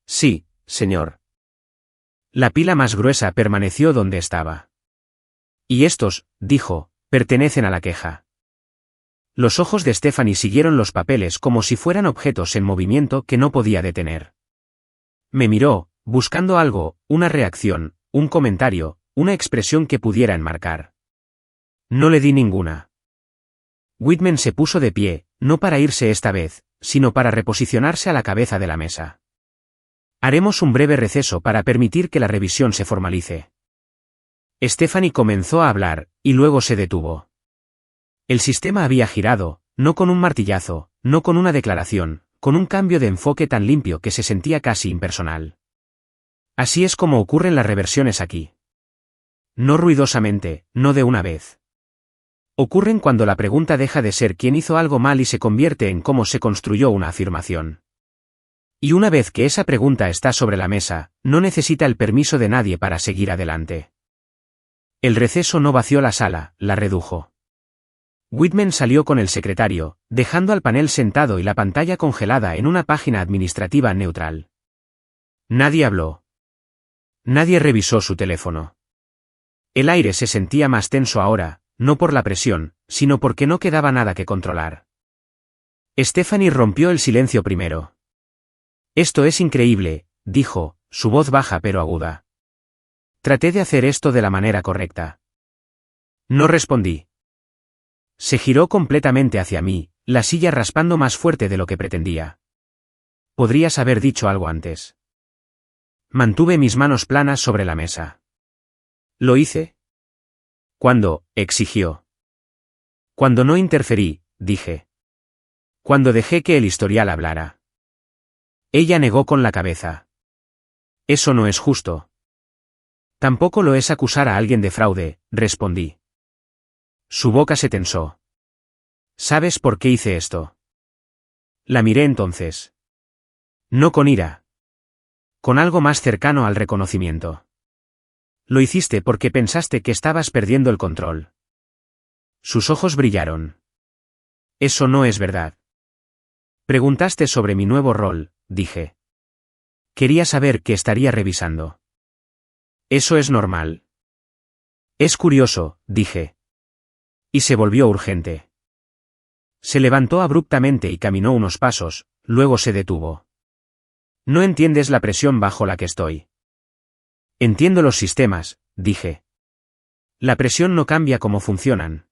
Sí, señor. La pila más gruesa permaneció donde estaba. Y estos, dijo, pertenecen a la queja. Los ojos de Stephanie siguieron los papeles como si fueran objetos en movimiento que no podía detener. Me miró, buscando algo, una reacción, un comentario, una expresión que pudiera enmarcar. No le di ninguna. Whitman se puso de pie, no para irse esta vez, sino para reposicionarse a la cabeza de la mesa. Haremos un breve receso para permitir que la revisión se formalice. Stephanie comenzó a hablar, y luego se detuvo. El sistema había girado, no con un martillazo, no con una declaración, con un cambio de enfoque tan limpio que se sentía casi impersonal. Así es como ocurren las reversiones aquí. No ruidosamente, no de una vez. Ocurren cuando la pregunta deja de ser quién hizo algo mal y se convierte en cómo se construyó una afirmación. Y una vez que esa pregunta está sobre la mesa, no necesita el permiso de nadie para seguir adelante. El receso no vació la sala, la redujo. Whitman salió con el secretario, dejando al panel sentado y la pantalla congelada en una página administrativa neutral. Nadie habló. Nadie revisó su teléfono. El aire se sentía más tenso ahora, no por la presión, sino porque no quedaba nada que controlar. Stephanie rompió el silencio primero. Esto es increíble, dijo, su voz baja pero aguda. Traté de hacer esto de la manera correcta. No respondí. Se giró completamente hacia mí, la silla raspando más fuerte de lo que pretendía. Podrías haber dicho algo antes. Mantuve mis manos planas sobre la mesa. ¿Lo hice? ¿Cuándo? Exigió. Cuando no interferí, dije. Cuando dejé que el historial hablara. Ella negó con la cabeza. Eso no es justo. Tampoco lo es acusar a alguien de fraude, respondí. Su boca se tensó. ¿Sabes por qué hice esto? La miré entonces. No con ira. Con algo más cercano al reconocimiento. Lo hiciste porque pensaste que estabas perdiendo el control. Sus ojos brillaron. Eso no es verdad. Preguntaste sobre mi nuevo rol, dije. Quería saber qué estaría revisando. Eso es normal. Es curioso, dije. Y se volvió urgente. Se levantó abruptamente y caminó unos pasos, luego se detuvo. No entiendes la presión bajo la que estoy. Entiendo los sistemas, dije. La presión no cambia cómo funcionan.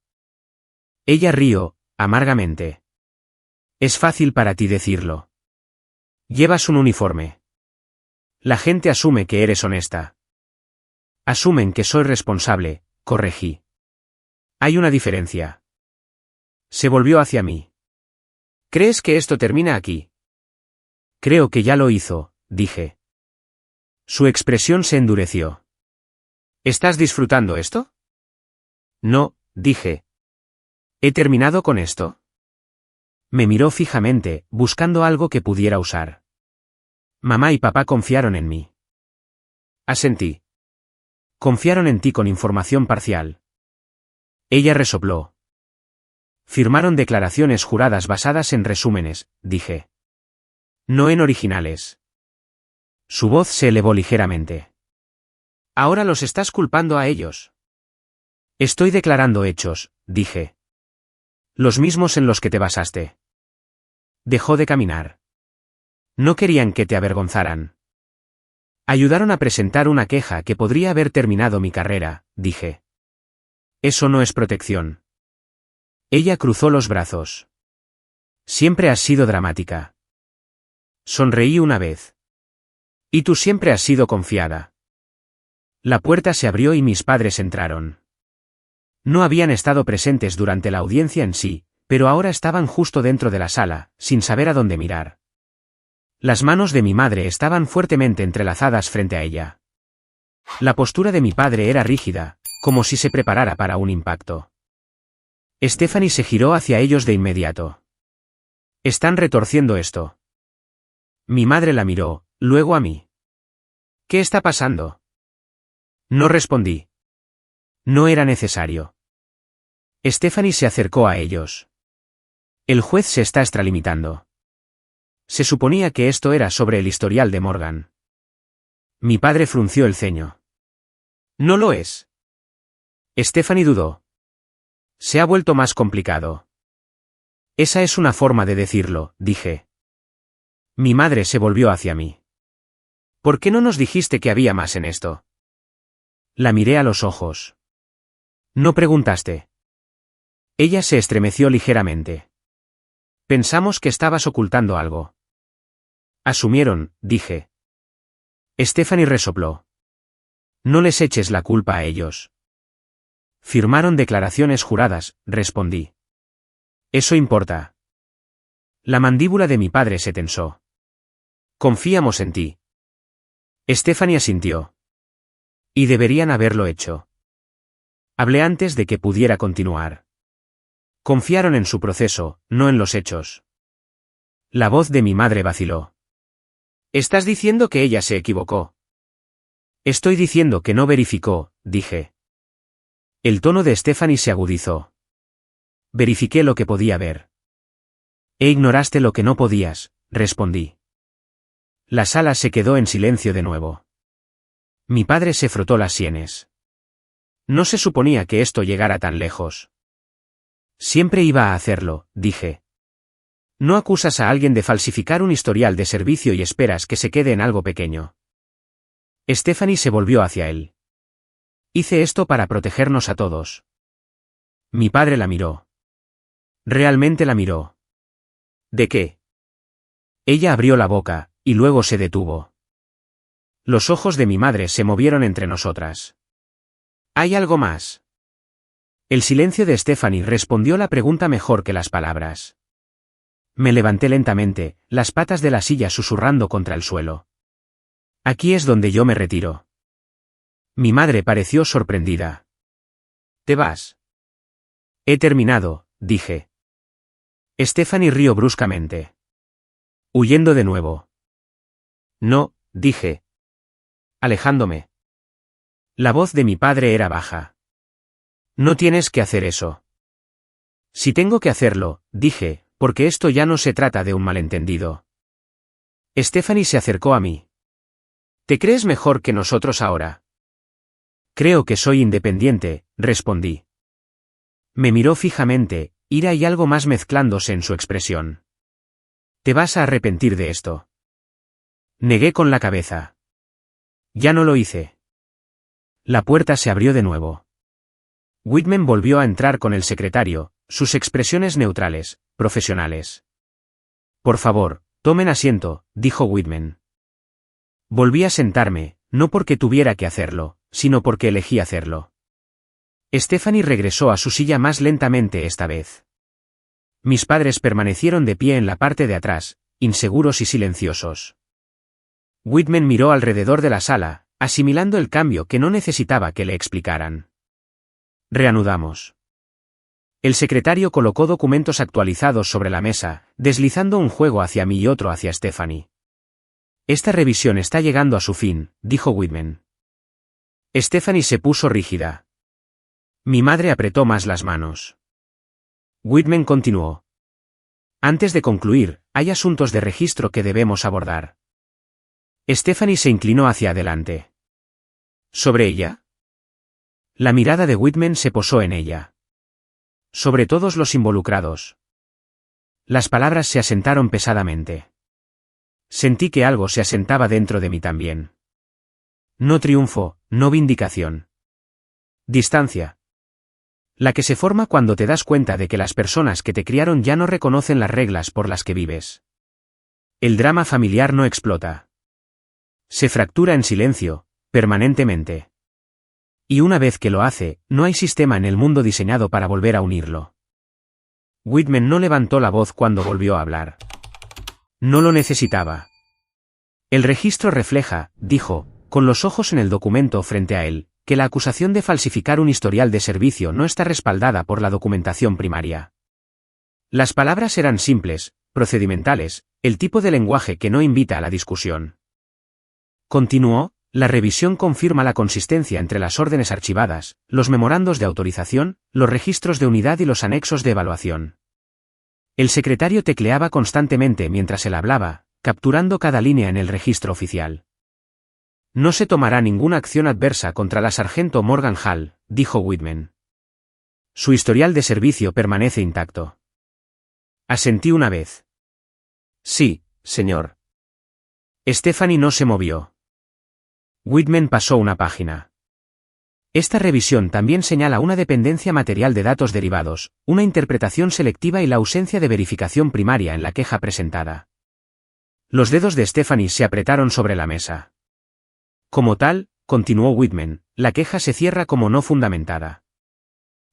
Ella rió, amargamente. Es fácil para ti decirlo. Llevas un uniforme. La gente asume que eres honesta. Asumen que soy responsable, corregí. Hay una diferencia. Se volvió hacia mí. ¿Crees que esto termina aquí? Creo que ya lo hizo, dije. Su expresión se endureció. ¿Estás disfrutando esto? No, dije. ¿He terminado con esto? Me miró fijamente, buscando algo que pudiera usar. Mamá y papá confiaron en mí. Asentí. Confiaron en ti con información parcial. Ella resopló. Firmaron declaraciones juradas basadas en resúmenes, dije. No en originales. Su voz se elevó ligeramente. Ahora los estás culpando a ellos. Estoy declarando hechos, dije. Los mismos en los que te basaste. Dejó de caminar. No querían que te avergonzaran. Ayudaron a presentar una queja que podría haber terminado mi carrera, dije. Eso no es protección. Ella cruzó los brazos. Siempre has sido dramática. Sonreí una vez. Y tú siempre has sido confiada. La puerta se abrió y mis padres entraron. No habían estado presentes durante la audiencia en sí, pero ahora estaban justo dentro de la sala, sin saber a dónde mirar. Las manos de mi madre estaban fuertemente entrelazadas frente a ella. La postura de mi padre era rígida, como si se preparara para un impacto. Stephanie se giró hacia ellos de inmediato. «Están retorciendo esto». Mi madre la miró, luego a mí. «¿Qué está pasando?» No respondí. No era necesario. Stephanie se acercó a ellos. «El juez se está extralimitando». Se suponía que esto era sobre el historial de Morgan. Mi padre frunció el ceño. «No lo es». Stephanie dudó. «Se ha vuelto más complicado». «Esa es una forma de decirlo», dije. Mi madre se volvió hacia mí. «¿Por qué no nos dijiste que había más en esto?» La miré a los ojos. «¿No preguntaste?» Ella se estremeció ligeramente. «Pensamos que estabas ocultando algo». «Asumieron», dije. Stephanie resopló. «No les eches la culpa a ellos». «Firmaron declaraciones juradas», respondí. «Eso importa». La mandíbula de mi padre se tensó. «Confiamos en ti». Stephanie asintió. «Y deberían haberlo hecho». Hablé antes de que pudiera continuar. Confiaron en su proceso, no en los hechos. La voz de mi madre vaciló. «¿Estás diciendo que ella se equivocó?» «Estoy diciendo que no verificó», dije. El tono de Stephanie se agudizó. «Verifiqué lo que podía ver». «E ignoraste lo que no podías», respondí. La sala se quedó en silencio de nuevo. Mi padre se frotó las sienes. No se suponía que esto llegara tan lejos. «Siempre iba a hacerlo», dije. «No acusas a alguien de falsificar un historial de servicio y esperas que se quede en algo pequeño». Stephanie se volvió hacia él. «Hice esto para protegernos a todos». Mi padre la miró. Realmente la miró. ¿De qué? Ella abrió la boca, y luego se detuvo. Los ojos de mi madre se movieron entre nosotras. «¿Hay algo más?» El silencio de Stephanie respondió la pregunta mejor que las palabras. Me levanté lentamente, las patas de la silla susurrando contra el suelo. «Aquí es donde yo me retiro». Mi madre pareció sorprendida. «¿Te vas?» «He terminado», dije. Stephanie rió bruscamente. «¿Huyendo de nuevo?» «No», dije. «Alejándome». La voz de mi padre era baja. «No tienes que hacer eso». «Si tengo que hacerlo», dije, «porque esto ya no se trata de un malentendido». Stephanie se acercó a mí. «¿Te crees mejor que nosotros ahora?» «Creo que soy independiente», respondí. Me miró fijamente, ira y algo más mezclándose en su expresión. «Te vas a arrepentir de esto». Negué con la cabeza. «Ya no lo hice». La puerta se abrió de nuevo. Whitman volvió a entrar con el secretario, sus expresiones neutrales, profesionales. «Por favor, tomen asiento», dijo Whitman. Volví a sentarme, no porque tuviera que hacerlo, sino porque elegí hacerlo. Stephanie regresó a su silla más lentamente esta vez. Mis padres permanecieron de pie en la parte de atrás, inseguros y silenciosos. Whitman miró alrededor de la sala, asimilando el cambio que no necesitaba que le explicaran. Reanudamos. El secretario colocó documentos actualizados sobre la mesa, deslizando un juego hacia mí y otro hacia Stephanie. «Esta revisión está llegando a su fin», dijo Whitman. Stephanie se puso rígida. Mi madre apretó más las manos. Whitman continuó. «Antes de concluir, hay asuntos de registro que debemos abordar». Stephanie se inclinó hacia adelante. «¿Sobre ella?» La mirada de Whitman se posó en ella. «Sobre todos los involucrados». Las palabras se asentaron pesadamente. Sentí que algo se asentaba dentro de mí también. No triunfo, no vindicación. Distancia. La que se forma cuando te das cuenta de que las personas que te criaron ya no reconocen las reglas por las que vives. El drama familiar no explota. Se fractura en silencio, permanentemente. Y una vez que lo hace, no hay sistema en el mundo diseñado para volver a unirlo. Whitman no levantó la voz cuando volvió a hablar. No lo necesitaba. El registro refleja, dijo, con los ojos en el documento frente a él, que la acusación de falsificar un historial de servicio no está respaldada por la documentación primaria. Las palabras eran simples, procedimentales, el tipo de lenguaje que no invita a la discusión. Continuó, la revisión confirma la consistencia entre las órdenes archivadas, los memorandos de autorización, los registros de unidad y los anexos de evaluación. El secretario tecleaba constantemente mientras él hablaba, capturando cada línea en el registro oficial. No se tomará ninguna acción adversa contra la sargento Morgan Hall, dijo Whitman. Su historial de servicio permanece intacto. Asentí una vez. Sí, señor. Stephanie no se movió. Whitman pasó una página. Esta revisión también señala una dependencia material de datos derivados, una interpretación selectiva y la ausencia de verificación primaria en la queja presentada. Los dedos de Stephanie se apretaron sobre la mesa. Como tal, continuó Whitman, la queja se cierra como no fundamentada.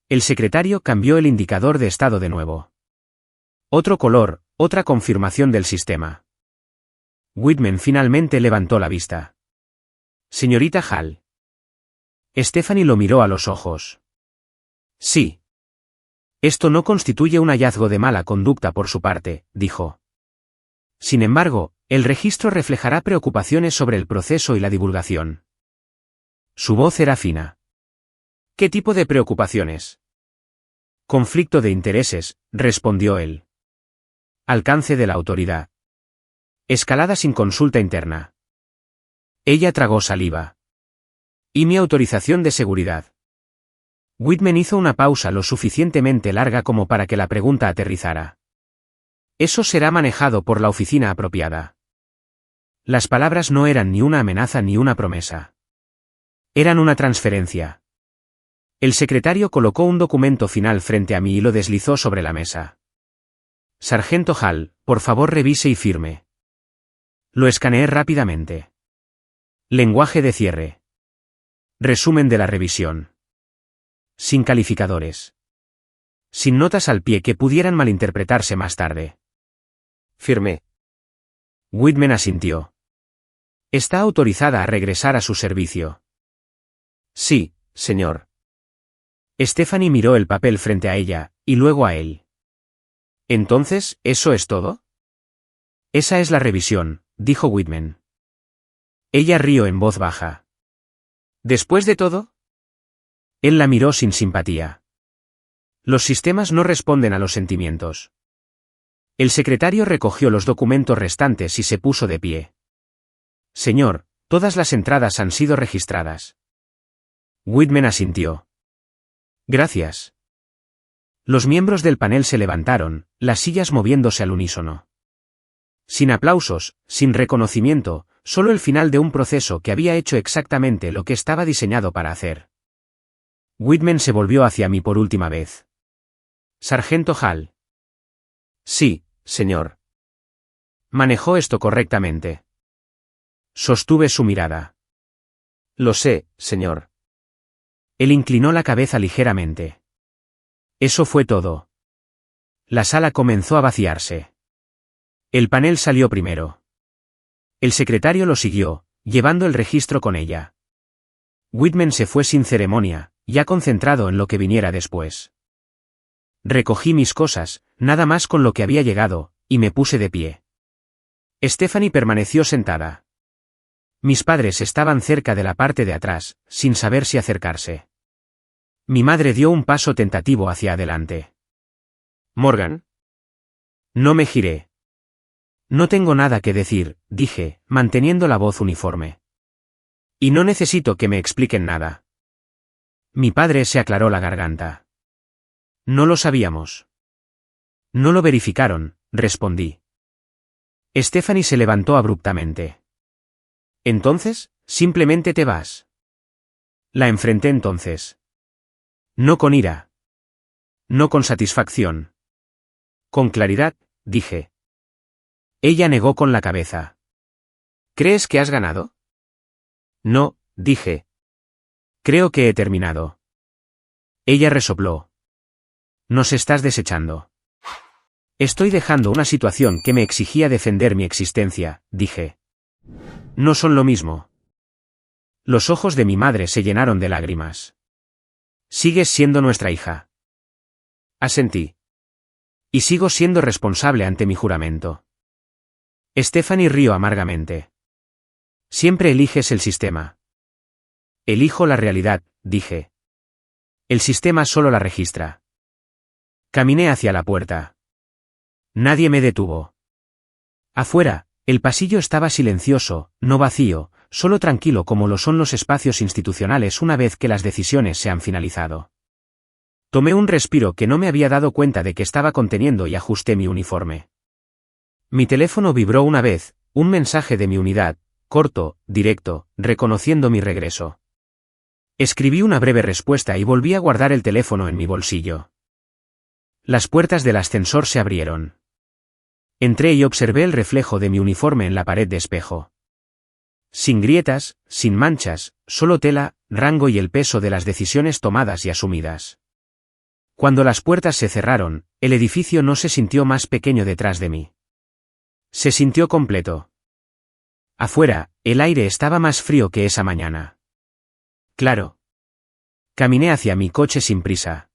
El secretario cambió el indicador de estado de nuevo. Otro color, otra confirmación del sistema. Whitman finalmente levantó la vista. Señorita Hall. Stephanie lo miró a los ojos. Sí. Esto no constituye un hallazgo de mala conducta por su parte, dijo. Sin embargo, el registro reflejará preocupaciones sobre el proceso y la divulgación. Su voz era fina. ¿Qué tipo de preocupaciones? Conflicto de intereses, respondió él. Alcance de la autoridad. Escalada sin consulta interna. Ella tragó saliva. ¿Y mi autorización de seguridad? Whitman hizo una pausa lo suficientemente larga como para que la pregunta aterrizara. Eso será manejado por la oficina apropiada. Las palabras no eran ni una amenaza ni una promesa. Eran una transferencia. El secretario colocó un documento final frente a mí y lo deslizó sobre la mesa. Sargento Hall, por favor revise y firme. Lo escaneé rápidamente. Lenguaje de cierre. Resumen de la revisión. Sin calificadores. Sin notas al pie que pudieran malinterpretarse más tarde. Firmé. Whitman asintió. Está autorizada a regresar a su servicio. Sí, señor. Stephanie miró el papel frente a ella, y luego a él. Entonces, ¿eso es todo? Esa es la revisión, dijo Whitman. Ella rió en voz baja. ¿Después de todo? Él la miró sin simpatía. Los sistemas no responden a los sentimientos. El secretario recogió los documentos restantes y se puso de pie. Señor, todas las entradas han sido registradas. Whitman asintió. Gracias. Los miembros del panel se levantaron, las sillas moviéndose al unísono. Sin aplausos, sin reconocimiento, solo el final de un proceso que había hecho exactamente lo que estaba diseñado para hacer. Whitman se volvió hacia mí por última vez. Sargento Hall. Sí, señor. Manejó esto correctamente. Sostuve su mirada. Lo sé, señor. Él inclinó la cabeza ligeramente. Eso fue todo. La sala comenzó a vaciarse. El panel salió primero. El secretario lo siguió, llevando el registro con ella. Whitman se fue sin ceremonia, ya concentrado en lo que viniera después. Recogí mis cosas, nada más con lo que había llegado, y me puse de pie. Stephanie permaneció sentada. Mis padres estaban cerca de la parte de atrás, sin saber si acercarse. Mi madre dio un paso tentativo hacia adelante. ¿Morgan? No me giré. No tengo nada que decir, dije, manteniendo la voz uniforme. Y no necesito que me expliquen nada. Mi padre se aclaró la garganta. No lo sabíamos. No lo verificaron, respondí. Stephanie se levantó abruptamente. Entonces, simplemente te vas. La enfrenté entonces. No con ira. No con satisfacción. Con claridad, dije. Ella negó con la cabeza. ¿Crees que has ganado? No, dije. Creo que he terminado. Ella resopló. Nos estás desechando. Estoy dejando una situación que me exigía defender mi existencia, dije. No son lo mismo. Los ojos de mi madre se llenaron de lágrimas. Sigues siendo nuestra hija. Asentí. Y sigo siendo responsable ante mi juramento. Stephanie rió amargamente. Siempre eliges el sistema. Elijo la realidad, dije. El sistema solo la registra. Caminé hacia la puerta. Nadie me detuvo. Afuera, el pasillo estaba silencioso, no vacío, solo tranquilo como lo son los espacios institucionales una vez que las decisiones se han finalizado. Tomé un respiro que no me había dado cuenta de que estaba conteniendo y ajusté mi uniforme. Mi teléfono vibró una vez, un mensaje de mi unidad, corto, directo, reconociendo mi regreso. Escribí una breve respuesta y volví a guardar el teléfono en mi bolsillo. Las puertas del ascensor se abrieron. Entré y observé el reflejo de mi uniforme en la pared de espejo. Sin grietas, sin manchas, solo tela, rango y el peso de las decisiones tomadas y asumidas. Cuando las puertas se cerraron, el edificio no se sintió más pequeño detrás de mí. Se sintió completo. Afuera, el aire estaba más frío que esa mañana. Claro. Caminé hacia mi coche sin prisa.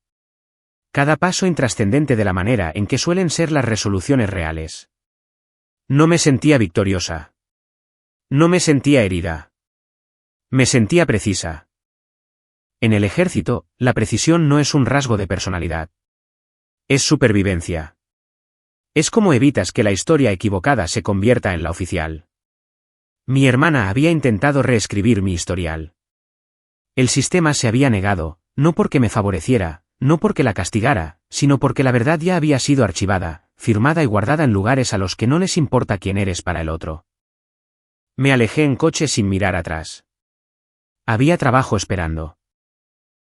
Cada paso intrascendente de la manera en que suelen ser las resoluciones reales. No me sentía victoriosa. No me sentía herida. Me sentía precisa. En el ejército, la precisión no es un rasgo de personalidad. Es supervivencia. Es como evitas que la historia equivocada se convierta en la oficial. Mi hermana había intentado reescribir mi historial. El sistema se había negado, no porque me favoreciera, no porque la castigara, sino porque la verdad ya había sido archivada, firmada y guardada en lugares a los que no les importa quién eres para el otro. Me alejé en coche sin mirar atrás. Había trabajo esperando.